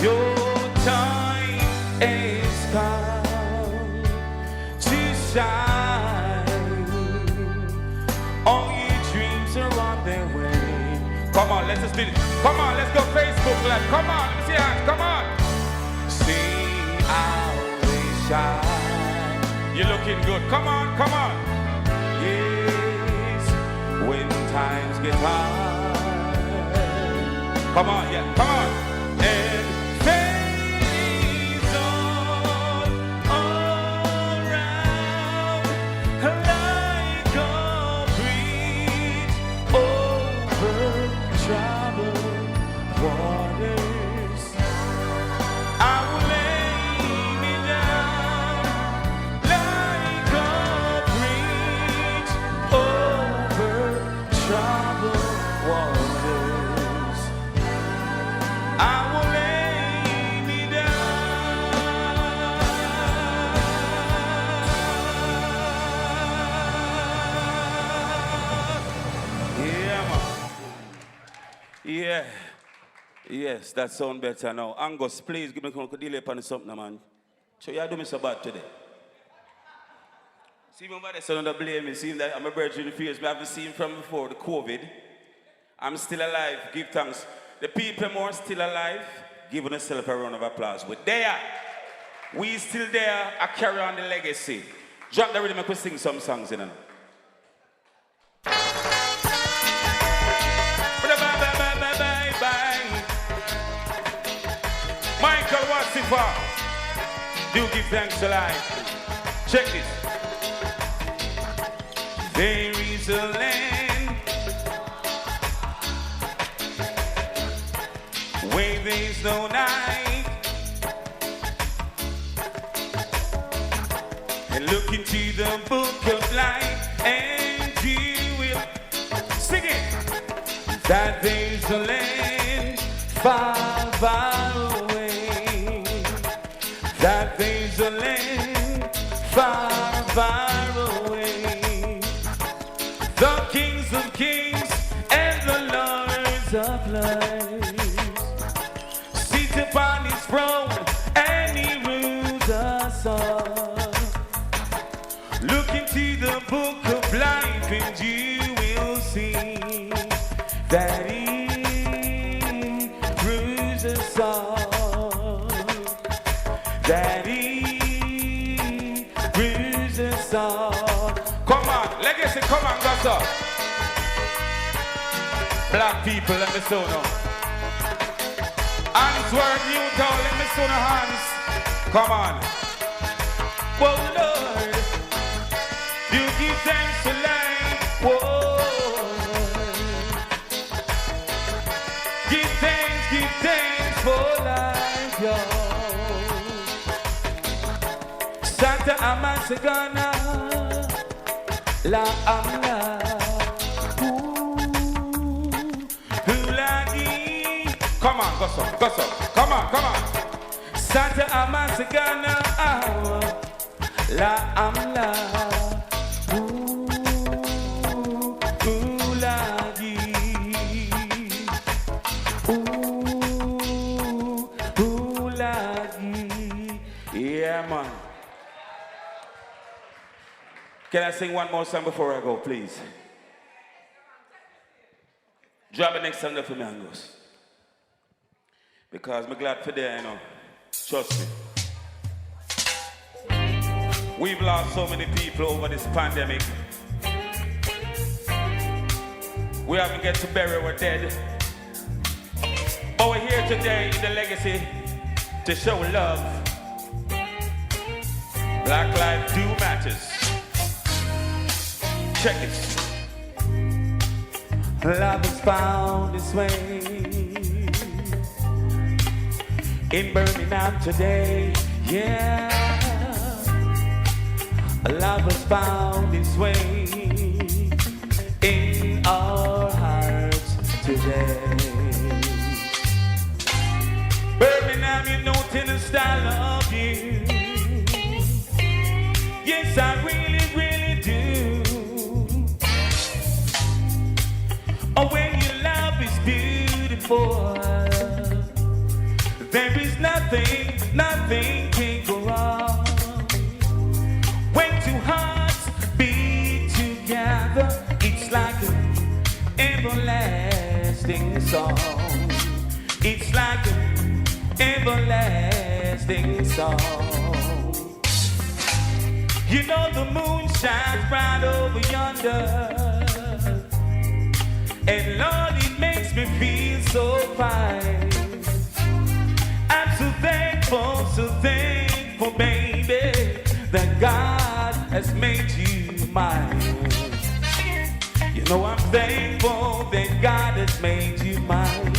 Your time is come to shine. All your dreams are on their way. Come on, let's just do it. Come on, let's go Facebook Live. Come on, let me see your hands. Come on. See how they shine. You're looking good. Come on, come on. Yes, when times get hard. Come on, yeah, come on. And fades all around like a bridge over troubled waters. I will lay me down like a bridge over troubled waters. I will lay me down. Yeah, man. Yeah. Yes, that sounds better now. Angus, please give me a delay upon something, man. So you do me so bad today. See me over there, son of the blame me. See that I'm a bird in the face. I haven't seen from before the COVID. I'm still alive. Give thanks. The people more still alive. Give yourself a round of applause. We're there. We still there. I carry on the legacy. Drop the rhythm and we sing some songs, you know. Bye. Michael Wasifa. Do give thanks to life. Check this. There is a land where there's no night, and look into the book of life and you will sing it, that there's a land far, far away, that there's a land far, far away, the kings of kings and the lords of lords sit upon his throne and he rules us all. Look into the book of life and you will see that he rules us all. That he rules us all. Come on, legacy, come on, Gossa. Black people, let me so know. Answer you down, let me see the hands. Come on. Whoa, Lord. You give thanks to life. Whoa. Give thanks for life, yo. Santa Amasagana. La Amla. Come on, go so. Come on. Santa Amasagana, la amla, lagi, lagi. Yeah, man. Can I sing one more song before I go, please? Drop the next song there for me, Angus. Because I'm glad for there, you know. Trust me. We've lost so many people over this pandemic. We haven't get to bury our dead. But we're here today in the legacy to show love. Black lives do matters. Check it. Love has found its way in Birmingham today, yeah. Love has found its way in our hearts today. Birmingham, you know, in the style of you. Yes, I really, really do. Oh, when your love is beautiful, there is nothing, nothing can go wrong. When two hearts beat together, it's like an everlasting song. It's like an everlasting song. You know the moon shines bright over yonder, and Lord, it makes me feel so fine. I'm so thankful, baby, that God has made you mine. You know I'm thankful that God has made you mine.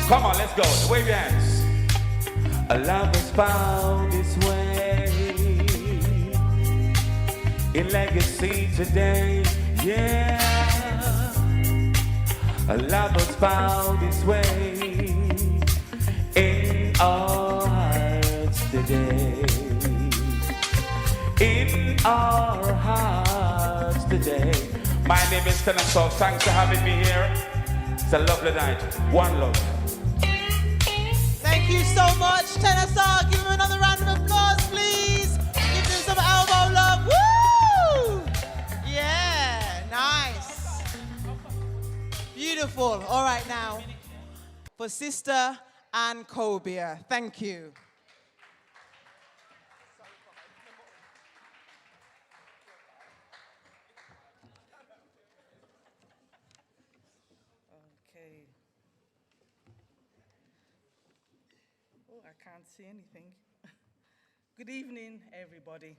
Come on, let's go. Wave your hands. A love is found its way in legacy today, yeah. A love has found its way in our hearts today. In our hearts today. My name is Tennyson. Thanks for having me here. It's a lovely night. One love. Thank you so much, Tennyson. Give him another round of applause, please. Give him some elbow love. Woo! Yeah, nice. Beautiful. All right, now for Sister Ann Cobia. Thank you. Okay. Oh, I can't see anything. Good evening, everybody.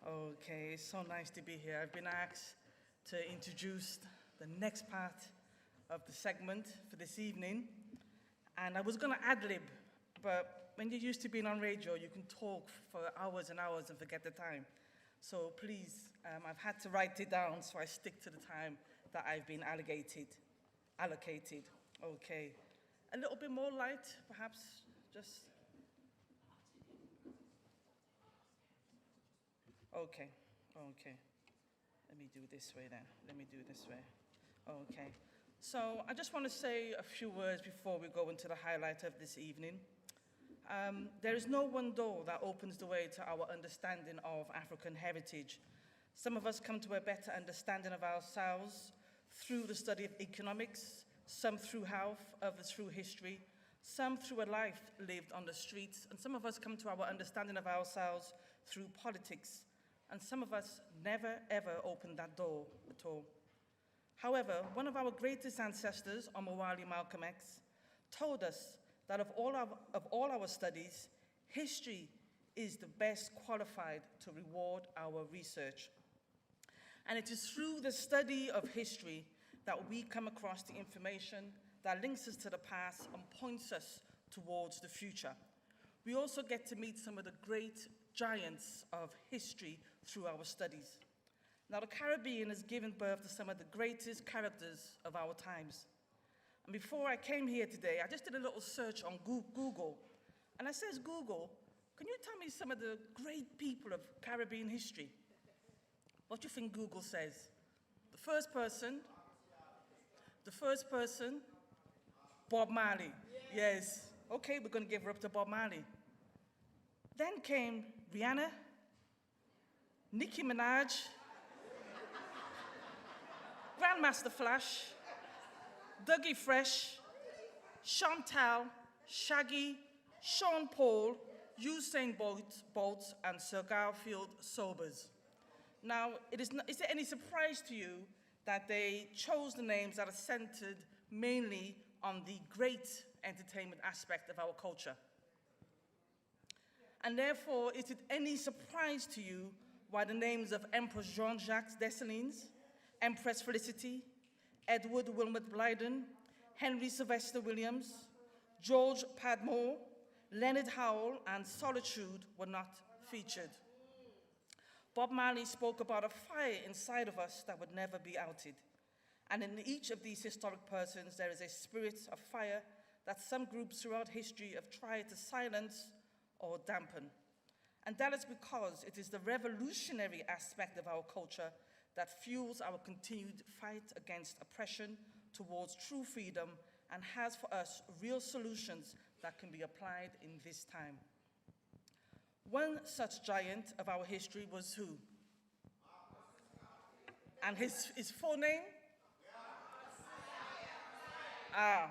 Okay, it's so nice to be here. I've been asked to introduce the next part of the segment for this evening. And I was going to ad-lib, but when you're used to being on radio, you can talk for hours and hours and forget the time. So please, I've had to write it down so I stick to the time that I've been allocated. Okay. A little bit more light, perhaps, just. Okay. Let me do this way then. Okay. So I just want to say a few words before we go into the highlight of this evening. There is no one door that opens the way to our understanding of African heritage. Some of us come to a better understanding of ourselves through the study of economics, some through health, others through history, some through a life lived on the streets, and some of us come to our understanding of ourselves through politics, and some of us never ever opened that door at all. However, one of our greatest ancestors, Omowale Malcolm X, told us that of all our studies, history is the best qualified to reward our research. And it is through the study of history that we come across the information that links us to the past and points us towards the future. We also get to meet some of the great giants of history through our studies. Now, the Caribbean has given birth to some of the greatest characters of our times. And before I came here today, I just did a little search on Google. And I says, Google, can you tell me some of the great people of Caribbean history? What do you think Google says? The first person, Bob Marley. Yes. Okay, we're going to give her up to Bob Marley. Then came Rihanna, Nicki Minaj, Grandmaster Flash, Dougie Fresh, Chantal, Shaggy, Sean Paul, Usain Bolt, and Sir Garfield Sobers. Now, is there any surprise to you that they chose the names that are centered mainly on the great entertainment aspect of our culture? And therefore, is it any surprise to you why the names of Emperor Jean-Jacques Dessalines, Empress Felicity, Edward Wilmot Blyden, Henry Sylvester Williams, George Padmore, Leonard Howell, and Solitude were not featured? Bob Marley spoke about a fire inside of us that would never be outed. And in each of these historic persons, there is a spirit of fire that some groups throughout history have tried to silence or dampen. And that is because it is the revolutionary aspect of our culture that fuels our continued fight against oppression towards true freedom and has for us real solutions that can be applied in this time. One such giant of our history was who? And his full name?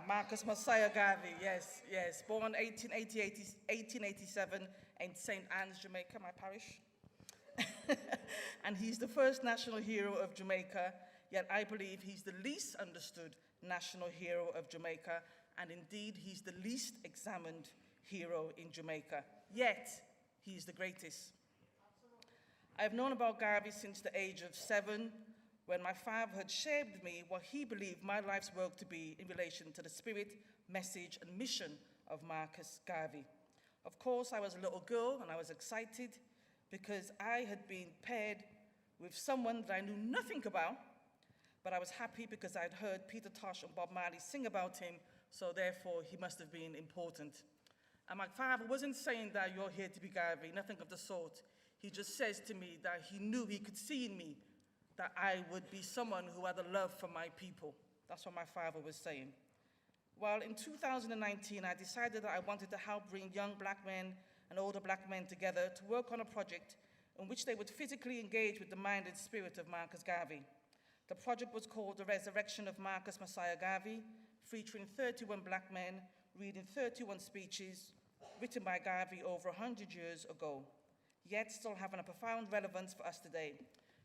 Marcus Messiah Garvey, yes, yes. Born 1887 in St. Anne's, Jamaica, my parish. And he's the first national hero of Jamaica, yet I believe he's the least understood national hero of Jamaica, and indeed he's the least examined hero in Jamaica, yet he's the greatest. I've known about Garvey since the age of 7, when my father had shared with me what he believed my life's work to be in relation to the spirit, message, and mission of Marcus Garvey. Of course, I was a little girl and I was excited because I had been paired with someone that I knew nothing about, but I was happy because I'd heard Peter Tosh and Bob Marley sing about him, so therefore he must have been important. And my father wasn't saying that you're here to be Garvey, nothing of the sort. He just says to me that he knew he could see in me that I would be someone who had a love for my people. That's what my father was saying. Well, in 2019, I decided that I wanted to help bring young black men and older black men together to work on a project in which they would physically engage with the mind and spirit of Marcus Garvey. The project was called The Resurrection of Marcus Messiah Garvey, featuring 31 black men reading 31 speeches written by Garvey over 100 years ago, yet still having a profound relevance for us today.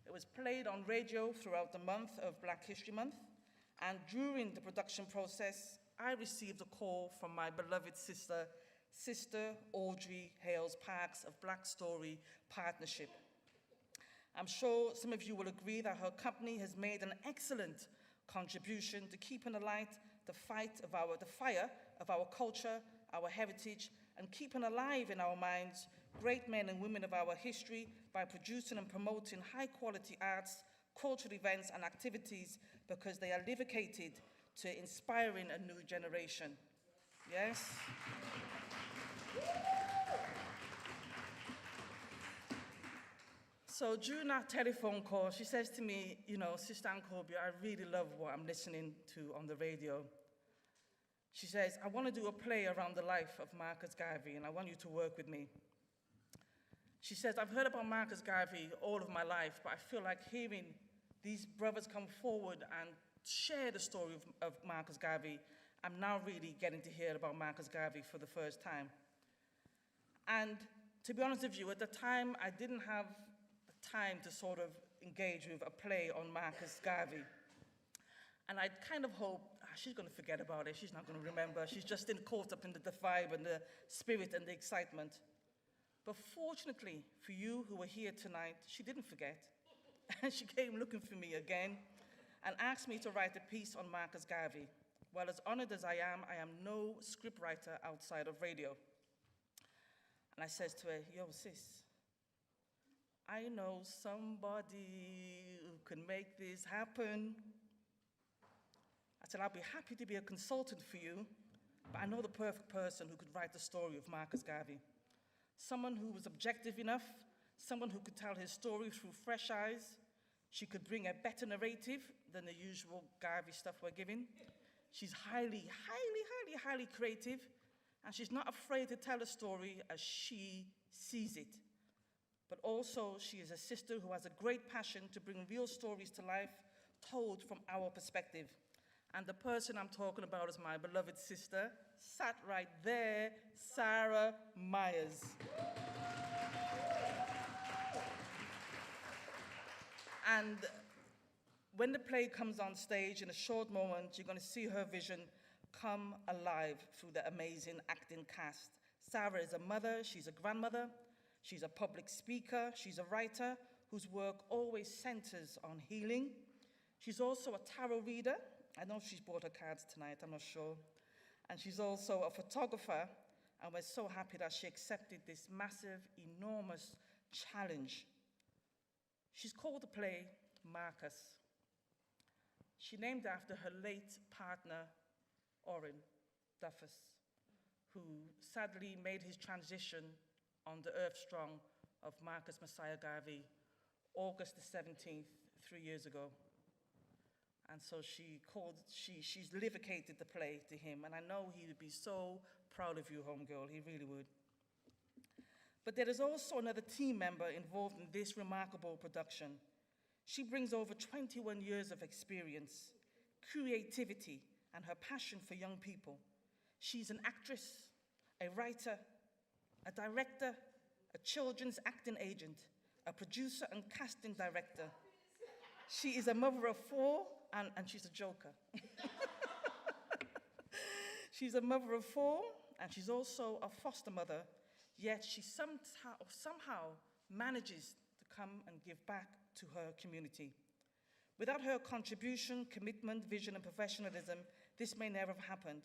It was played on radio throughout the month of Black History Month, and during the production process, I received a call from my beloved sister, Sister Audrey Hales Parks of Blackstory Partnership. I'm sure some of you will agree that her company has made an excellent contribution to keeping alight the fire of our culture, our heritage, and keeping alive in our minds great men and women of our history by producing and promoting high-quality arts, cultural events, and activities because they are dedicated to inspiring a new generation. Yes? So during our telephone call, she says to me, you know, Sister Ankobi, I really love what I'm listening to on the radio. She says, I want to do a play around the life of Marcus Garvey, and I want you to work with me. She says, I've heard about Marcus Garvey all of my life, but I feel like hearing these brothers come forward and share the story of Marcus Garvey, I'm now really getting to hear about Marcus Garvey for the first time. And to be honest with you, at the time, I didn't have the time to sort of engage with a play on Marcus Garvey. And I kind of hoped, she's going to forget about it, she's not going to remember, she's just caught up in the vibe and the spirit and the excitement. But fortunately for you who are here tonight, she didn't forget. And she came looking for me again and asked me to write a piece on Marcus Garvey. Well, as honored as I am no scriptwriter outside of radio. And I says to her, yo, sis, I know somebody who can make this happen. I said, I'll be happy to be a consultant for you, but I know the perfect person who could write the story of Marcus Garvey. Someone who was objective enough, someone who could tell his story through fresh eyes. She could bring a better narrative than the usual Garvey stuff we're giving. She's highly creative, and she's not afraid to tell a story as she sees it. But also, she is a sister who has a great passion to bring real stories to life, told from our perspective. And the person I'm talking about is my beloved sister, sat right there, Sarah Myers. And when the play comes on stage, in a short moment, you're going to see her vision come alive through the amazing acting cast. Sarah is a mother, she's a grandmother, she's a public speaker, she's a writer whose work always centers on healing. She's also a tarot reader. I know she's brought her cards tonight, I'm not sure. And she's also a photographer, and we're so happy that she accepted this massive, enormous challenge. She's called the play Marcus. She named it after her late partner, Orrin Duffus, who sadly made his transition on the Earth Strong of Marcus Messiah Garvey, August the 17th, 3 years ago. And so she's livicated the play to him, and I know he would be so proud of you, homegirl, he really would. But there is also another team member involved in this remarkable production. She brings over 21 years of experience, creativity, and her passion for young people. She's an actress, a writer, a director, a children's acting agent, a producer and casting director. She is a mother of 4, and she's a joker. She's a mother of 4, and she's also a foster mother, yet she somehow manages to come and give back to her community. Without her contribution, commitment, vision, and professionalism, this may never have happened.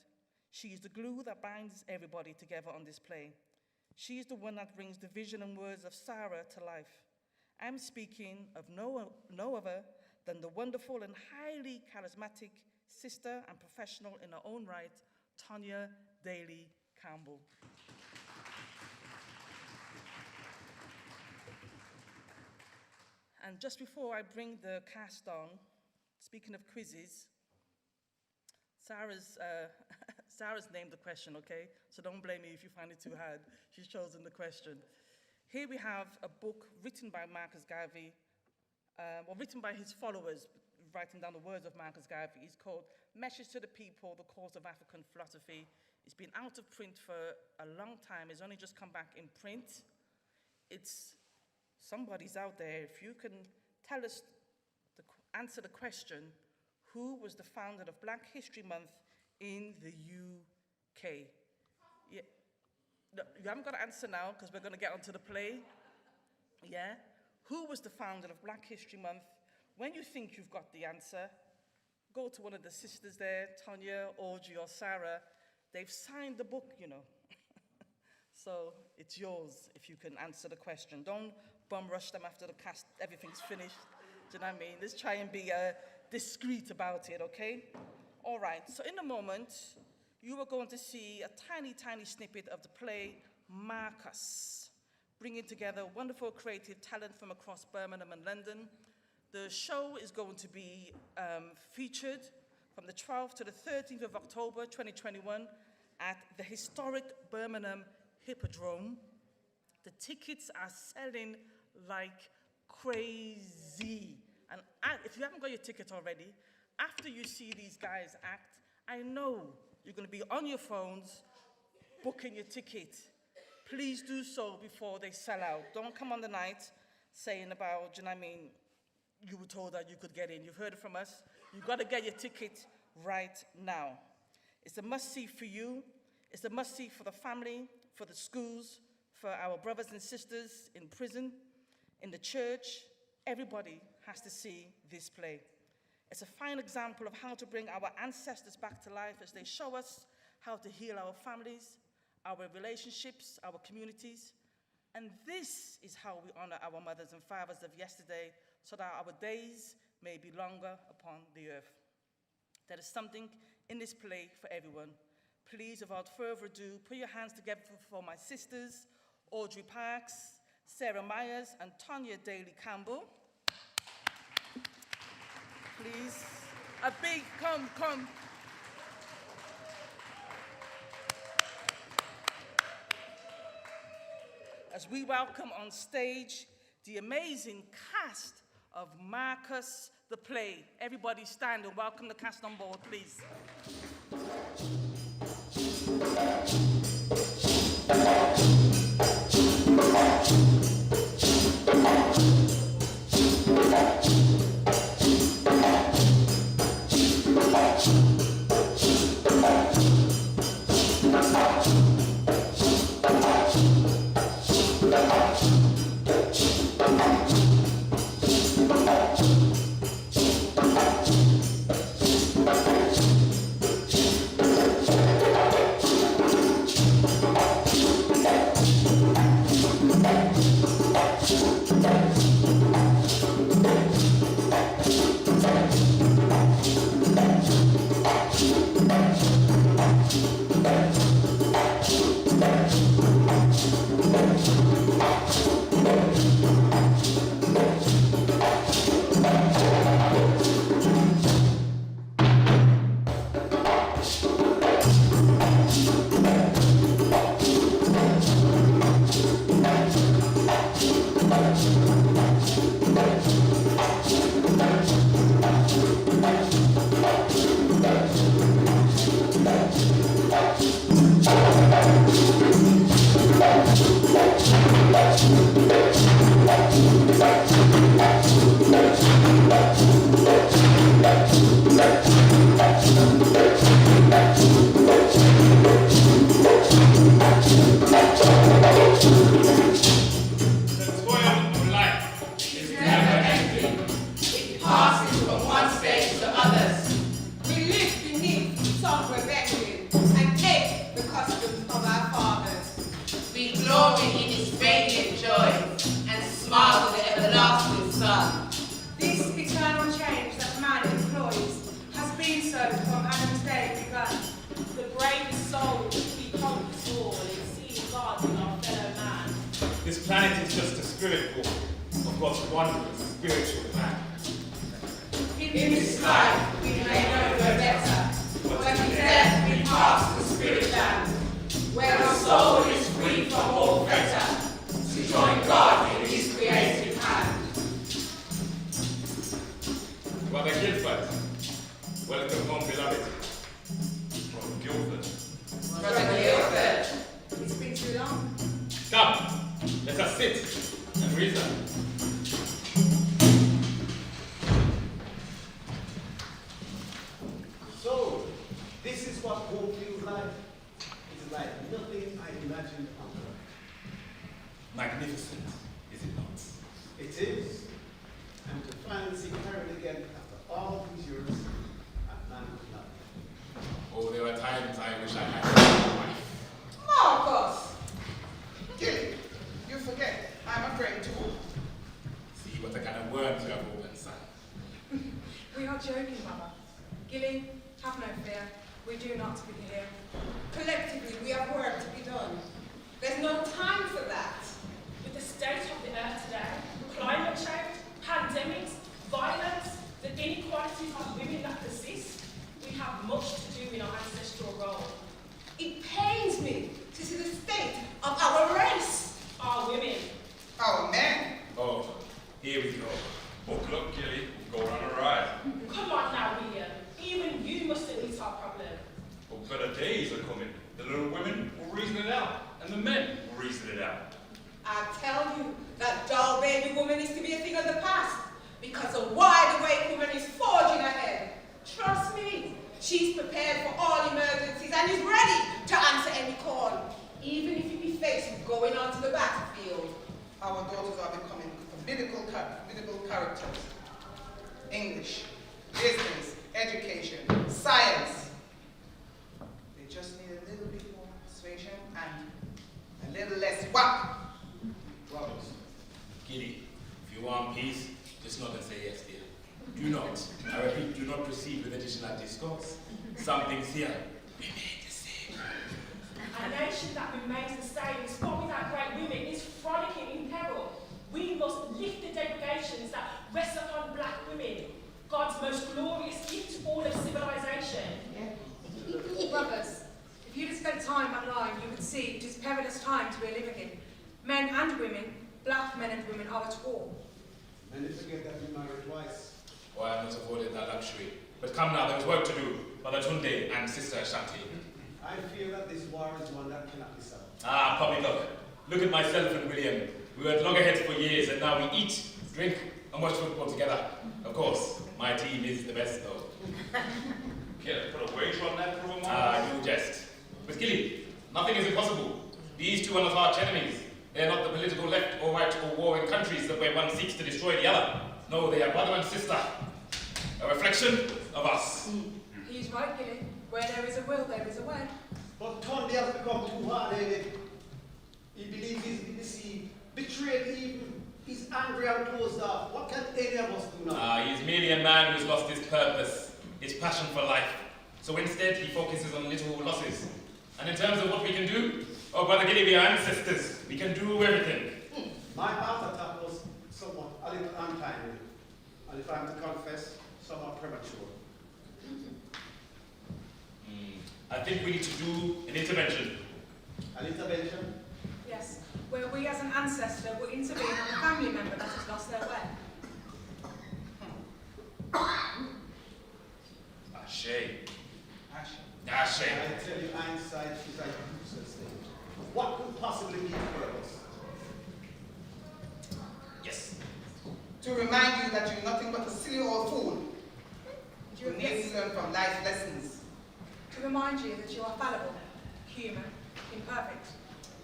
She is the glue that binds everybody together on this play. She is the one that brings the vision and words of Sarah to life. I'm speaking of no other than the wonderful and highly charismatic sister and professional in her own right, Tonya Daly Campbell. And just before I bring the cast on, speaking of quizzes, Sarah's named the question, okay? So don't blame me if you find it too hard. She's chosen the question. Here we have a book written by Marcus Garvey, written by his followers, writing down the words of Marcus Garvey. It's called Message to the People, The Cause of African Philosophy. It's been out of print for a long time. It's only just come back in print. Somebody's out there. If you can tell us, answer the question, who was the founder of Black History Month in the UK? Yeah. No, you haven't got to answer now because we're going to get onto the play. Yeah? Who was the founder of Black History Month? When you think you've got the answer, go to one of the sisters there, Tonya, Audrey, or Sarah. They've signed the book, you know. So it's yours if you can answer the question. Don't bum rush them after the cast, everything's finished. Do you know what I mean? Let's try and be discreet about it, okay? All right, so in a moment, you are going to see a tiny, tiny snippet of the play Marcus, bringing together wonderful creative talent from across Birmingham and London. The show is going to be featured from the 12th to the 13th of October 2021 at the historic Birmingham Hippodrome. The tickets are selling like crazy. And if you haven't got your ticket already, after you see these guys act, I know you're going to be on your phones booking your ticket. Please do so before they sell out. Don't come on the night saying about, do you know what I mean, you were told that you could get in. You've heard it from us. You've got to get your ticket right now. It's a must-see for you. It's a must-see for the family, for the schools, for our brothers and sisters in prison, in the church. Everybody has to see this play. It's a fine example of how to bring our ancestors back to life as they show us how to heal our families, our relationships, our communities. And this is how we honor our mothers and fathers of yesterday so that our days may be longer upon the earth. There is something in this play for everyone. Please, without further ado, put your hands together for my sisters, Audrey Parks, Sarah Myers, and Tonya Daly Campbell. Please, a big come. As we welcome on stage the amazing cast of Marcus the play. Everybody stand and welcome the cast on board, please. of our fathers. We glory in his radiant joy and smile with the everlasting sun. This eternal change that man employs has been so from Adam's day begun. The bravest soul we hope is all in seeing God in our fellow man. This planet is just a spirit born of God's wondrous spiritual man. In this life we may know no better, but in death we pass to spirit land, where the soul is free from all fetter, to join God in his creative hand. Brother Guildford, welcome home, beloved. From Guildford. Brother Guildford. It's been too long. Come, let us sit and reason. So, this is what home feels like. It's like nothing I imagined on earth. Magnificent, is it not? It is. And to finally see Karen again after all these years, a man of love. Oh, there were times I wish I had a wife. Marcus! Gilly, you forget, I'm a friend too. See what a kind of worms you have opened, son. We are joking, Mama. Gilly, have no fear. We do not speak here. Collectively, we have work to be done. There's no time for that. With the state of the earth today, climate change, pandemics, violence, the inequalities of women that persist, we have much to do in our ancestral role. It pains me to see the state of our race. Our women. Our men. Oh, here we go. Buckle up, Gilly. Go on a ride. Come on now, William. Even you must admit our problem. But better days are coming. The little women will reason it out, and the men will reason it out. I tell you that doll baby woman is to be a thing of the past because a wide-awake woman is forging ahead. Trust me, she's prepared for all emergencies and is ready to answer any call, even if you be faced with going onto the battlefield. Our daughters are becoming formidable characters. English, business, education, science. They just need a little bit more persuasion and a little less whack. Brothers, Gilly, if you want peace, just nod and say yes, dear. Do not, I repeat, do not proceed with additional discourse. Some things here remain the same. A nation that remains the same, spot without great women, is frolicking in peril. We must lift the degradations that rest upon black women, God's most glorious gift to all of civilization. Brothers, if you'd have spent time online, you would see it is perilous time to be living in. Men and women, black men and women, are at war. Many forget that we married twice. Oh, I have not afforded that luxury. But come now, there is work to do. Mother Tunde and Sister Ashanti. I fear that this war is one that cannot be solved. Ah, Poppy, look at myself and William. We were at loggerheads for years, and now we eat, drink, and watch football together. Of course, my team is the best, though. Can I put a wager on that for a moment? Ah, you jest. But Gilly, nothing is impossible. These two are not arch enemies. They are not the political left or right or warring countries that where one seeks to destroy the other. No, they are brother and sister. A reflection of us. He's right, Gilly. Where there is a will, there is a way. But Tunde has become too hard-headed. He believes he's been deceived, betrayed even. He's angry and closed off. What can any of us do now? Ah, he's merely a man who's lost his purpose, his passion for life. So instead, he focuses on little losses. And in terms of what we can do, oh, Brother Gilly, we are ancestors. We can do everything. My path attack was somewhat a little untimely. And if I'm to confess, somewhat premature. I think we need to do an intervention. An intervention? Yes, where we as an ancestor will intervene on a family member that has lost their way. Ashay. I tell you, hindsight is a useless thing. What could possibly be the purpose? Yes. To remind you that you're nothing but a silly old fool who needs to learn from life lessons. To remind you that you are fallible, human, imperfect.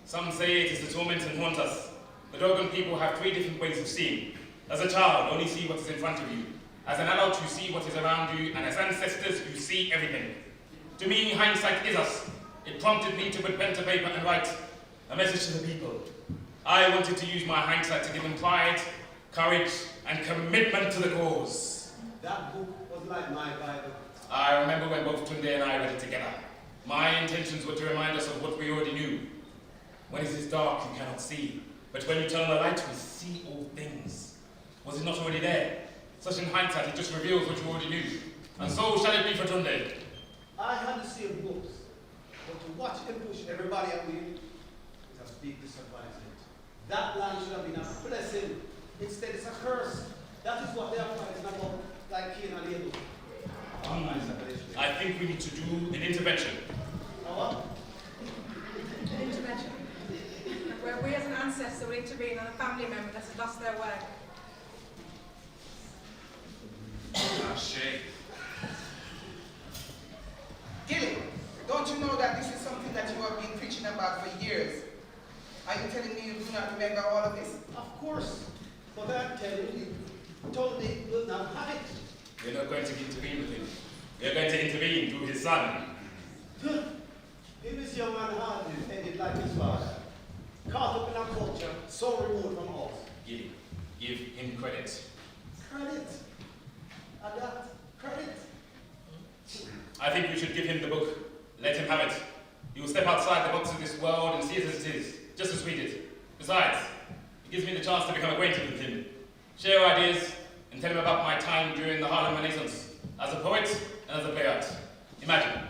Some say it is the torment and haunt us. The Dogon people have 3 different ways of seeing. As a child, only see what is in front of you. As an adult, you see what is around you, and as ancestors, you see everything. To me, hindsight is us. It prompted me to put pen to paper and write a message to the people. I wanted to use my hindsight to give them pride, courage, and commitment to the cause. That book was like my Bible. I remember when both Tunde and I read it together. My intentions were to remind us of what we already knew. When it is dark, you cannot see. But when you turn on the light, we see all things. Was it not already there? Such in hindsight, it just reveals what you already knew. And so shall it be for Tunde. I had the same books, but to watch him push everybody at me is a big disappointment. That line should have been a blessing. Instead, it's a curse. That is what they are fighting about, like Cain and Abel. I think we need to do an intervention. What? An intervention. Where we as an ancestor will intervene on a family member that has lost their way. Shame. Gilly, don't you know that this is something that you have been preaching about for years? Are you telling me you do not remember all of this? Of course. But I'm telling you, Tony will not have it. You're not going to intervene with him. You're going to intervene through his son. If this young man ended like his father, caught up in a culture so remote from us. Give him credit. Credit? I got credit. I think we should give him the book. Let him have it. He will step outside the box of this world and see it as it is, just as we did. Besides, it gives me the chance to become acquainted with him, share ideas, and tell him about my time during the Harlem Renaissance, as a poet and as a playwright. Imagine,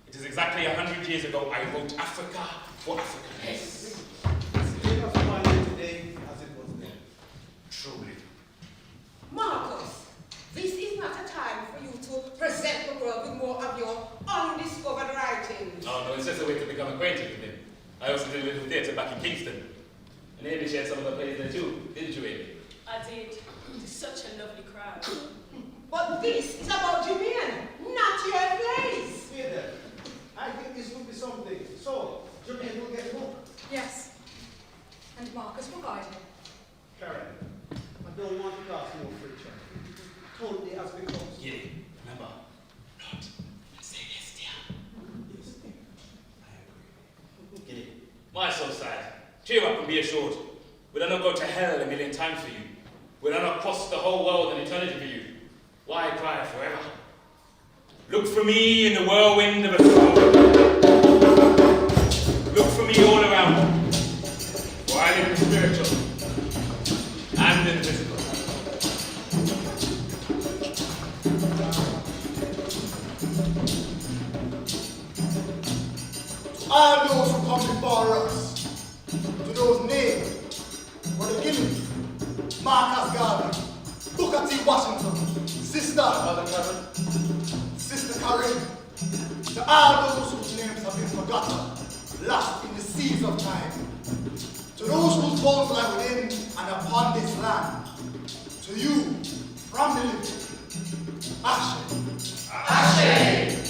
it is exactly 100 years ago I wrote Africa for Africans. Today was fine today as it was then. Truly. Marcus, this is not a time for you to present the world with more of your undiscovered writings. No, it's just a way to become acquainted with him. I also did a little theatre back in Kingston. And Amy shared some of the plays there too, didn't you, Amy? I did. It is such a lovely crowd. But this is about Jermaine, not your place. Say that. I think this will be something. So, Jermaine will get a book. Yes. And Marcus will guide him. Karen, I don't want to cast no friction. Totally has become. Yeah, remember, not say yes, dear. Yes, dear. Get it? My soul side. Cheer up and be assured. Will I not go to hell a million times for you? Will I not cross the whole world and eternity for you? Why cry forever? Look for me in the whirlwind of a storm. Look for me all around. For I live in the spiritual and in the physical. All those who come before us, to those named, Brother Gilly, Marcus Garvey, Booker T. Washington, Sister Karen, to all those whose names have been forgotten, lost in the seas of time, to those whose bones lie within and upon this land, to you, from the living, Ashe. Ashe.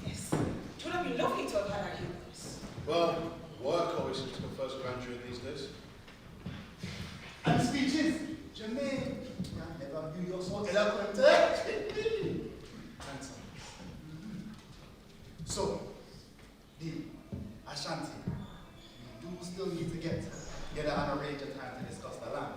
Yes. It would have been lovely to have had our heroes. Well, work always seems to come first around during these days. And the speech is, Jermaine, I never knew you were so eloquent. Handsome. So, the Ashanti, you do still need to get together and arrange a time to discuss the land.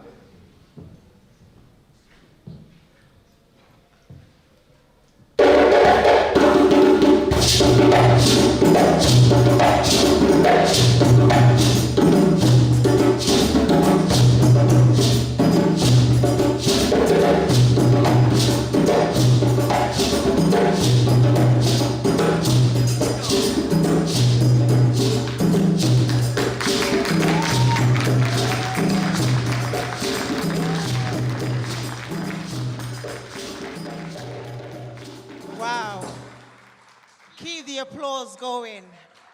Wow. Keep the applause going.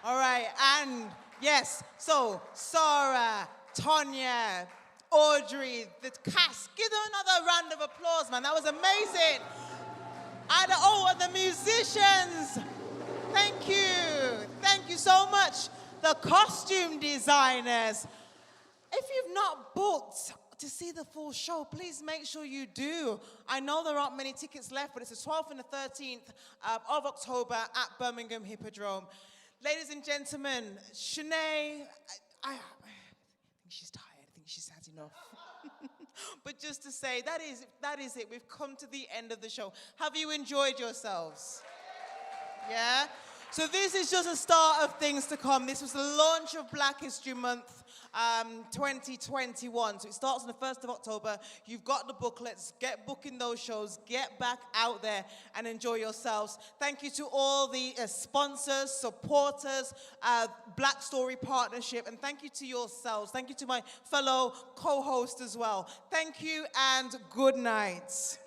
All right, and yes, so Sarah, Tonya, Audrey, the cast, give them another round of applause, man. That was amazing. And the musicians, thank you. Thank you so much. The costume designers. If you've not booked to see the full show, please make sure you do. I know there aren't many tickets left, but it's the 12th and the 13th of October at Birmingham Hippodrome. Ladies and gentlemen, Shanae, I think she's tired. I think she's had enough. But just to say, that is it. We've come to the end of the show. Have you enjoyed yourselves? Yeah? So this is just a start of things to come. This was the launch of Black History Month 2021. So it starts on the 1st of October. You've got the booklets. Get booking those shows. Get back out there and enjoy yourselves. Thank you to all the sponsors, supporters, Blackstory Partnership, and thank you to yourselves. Thank you to my fellow co-host as well. Thank you and good night.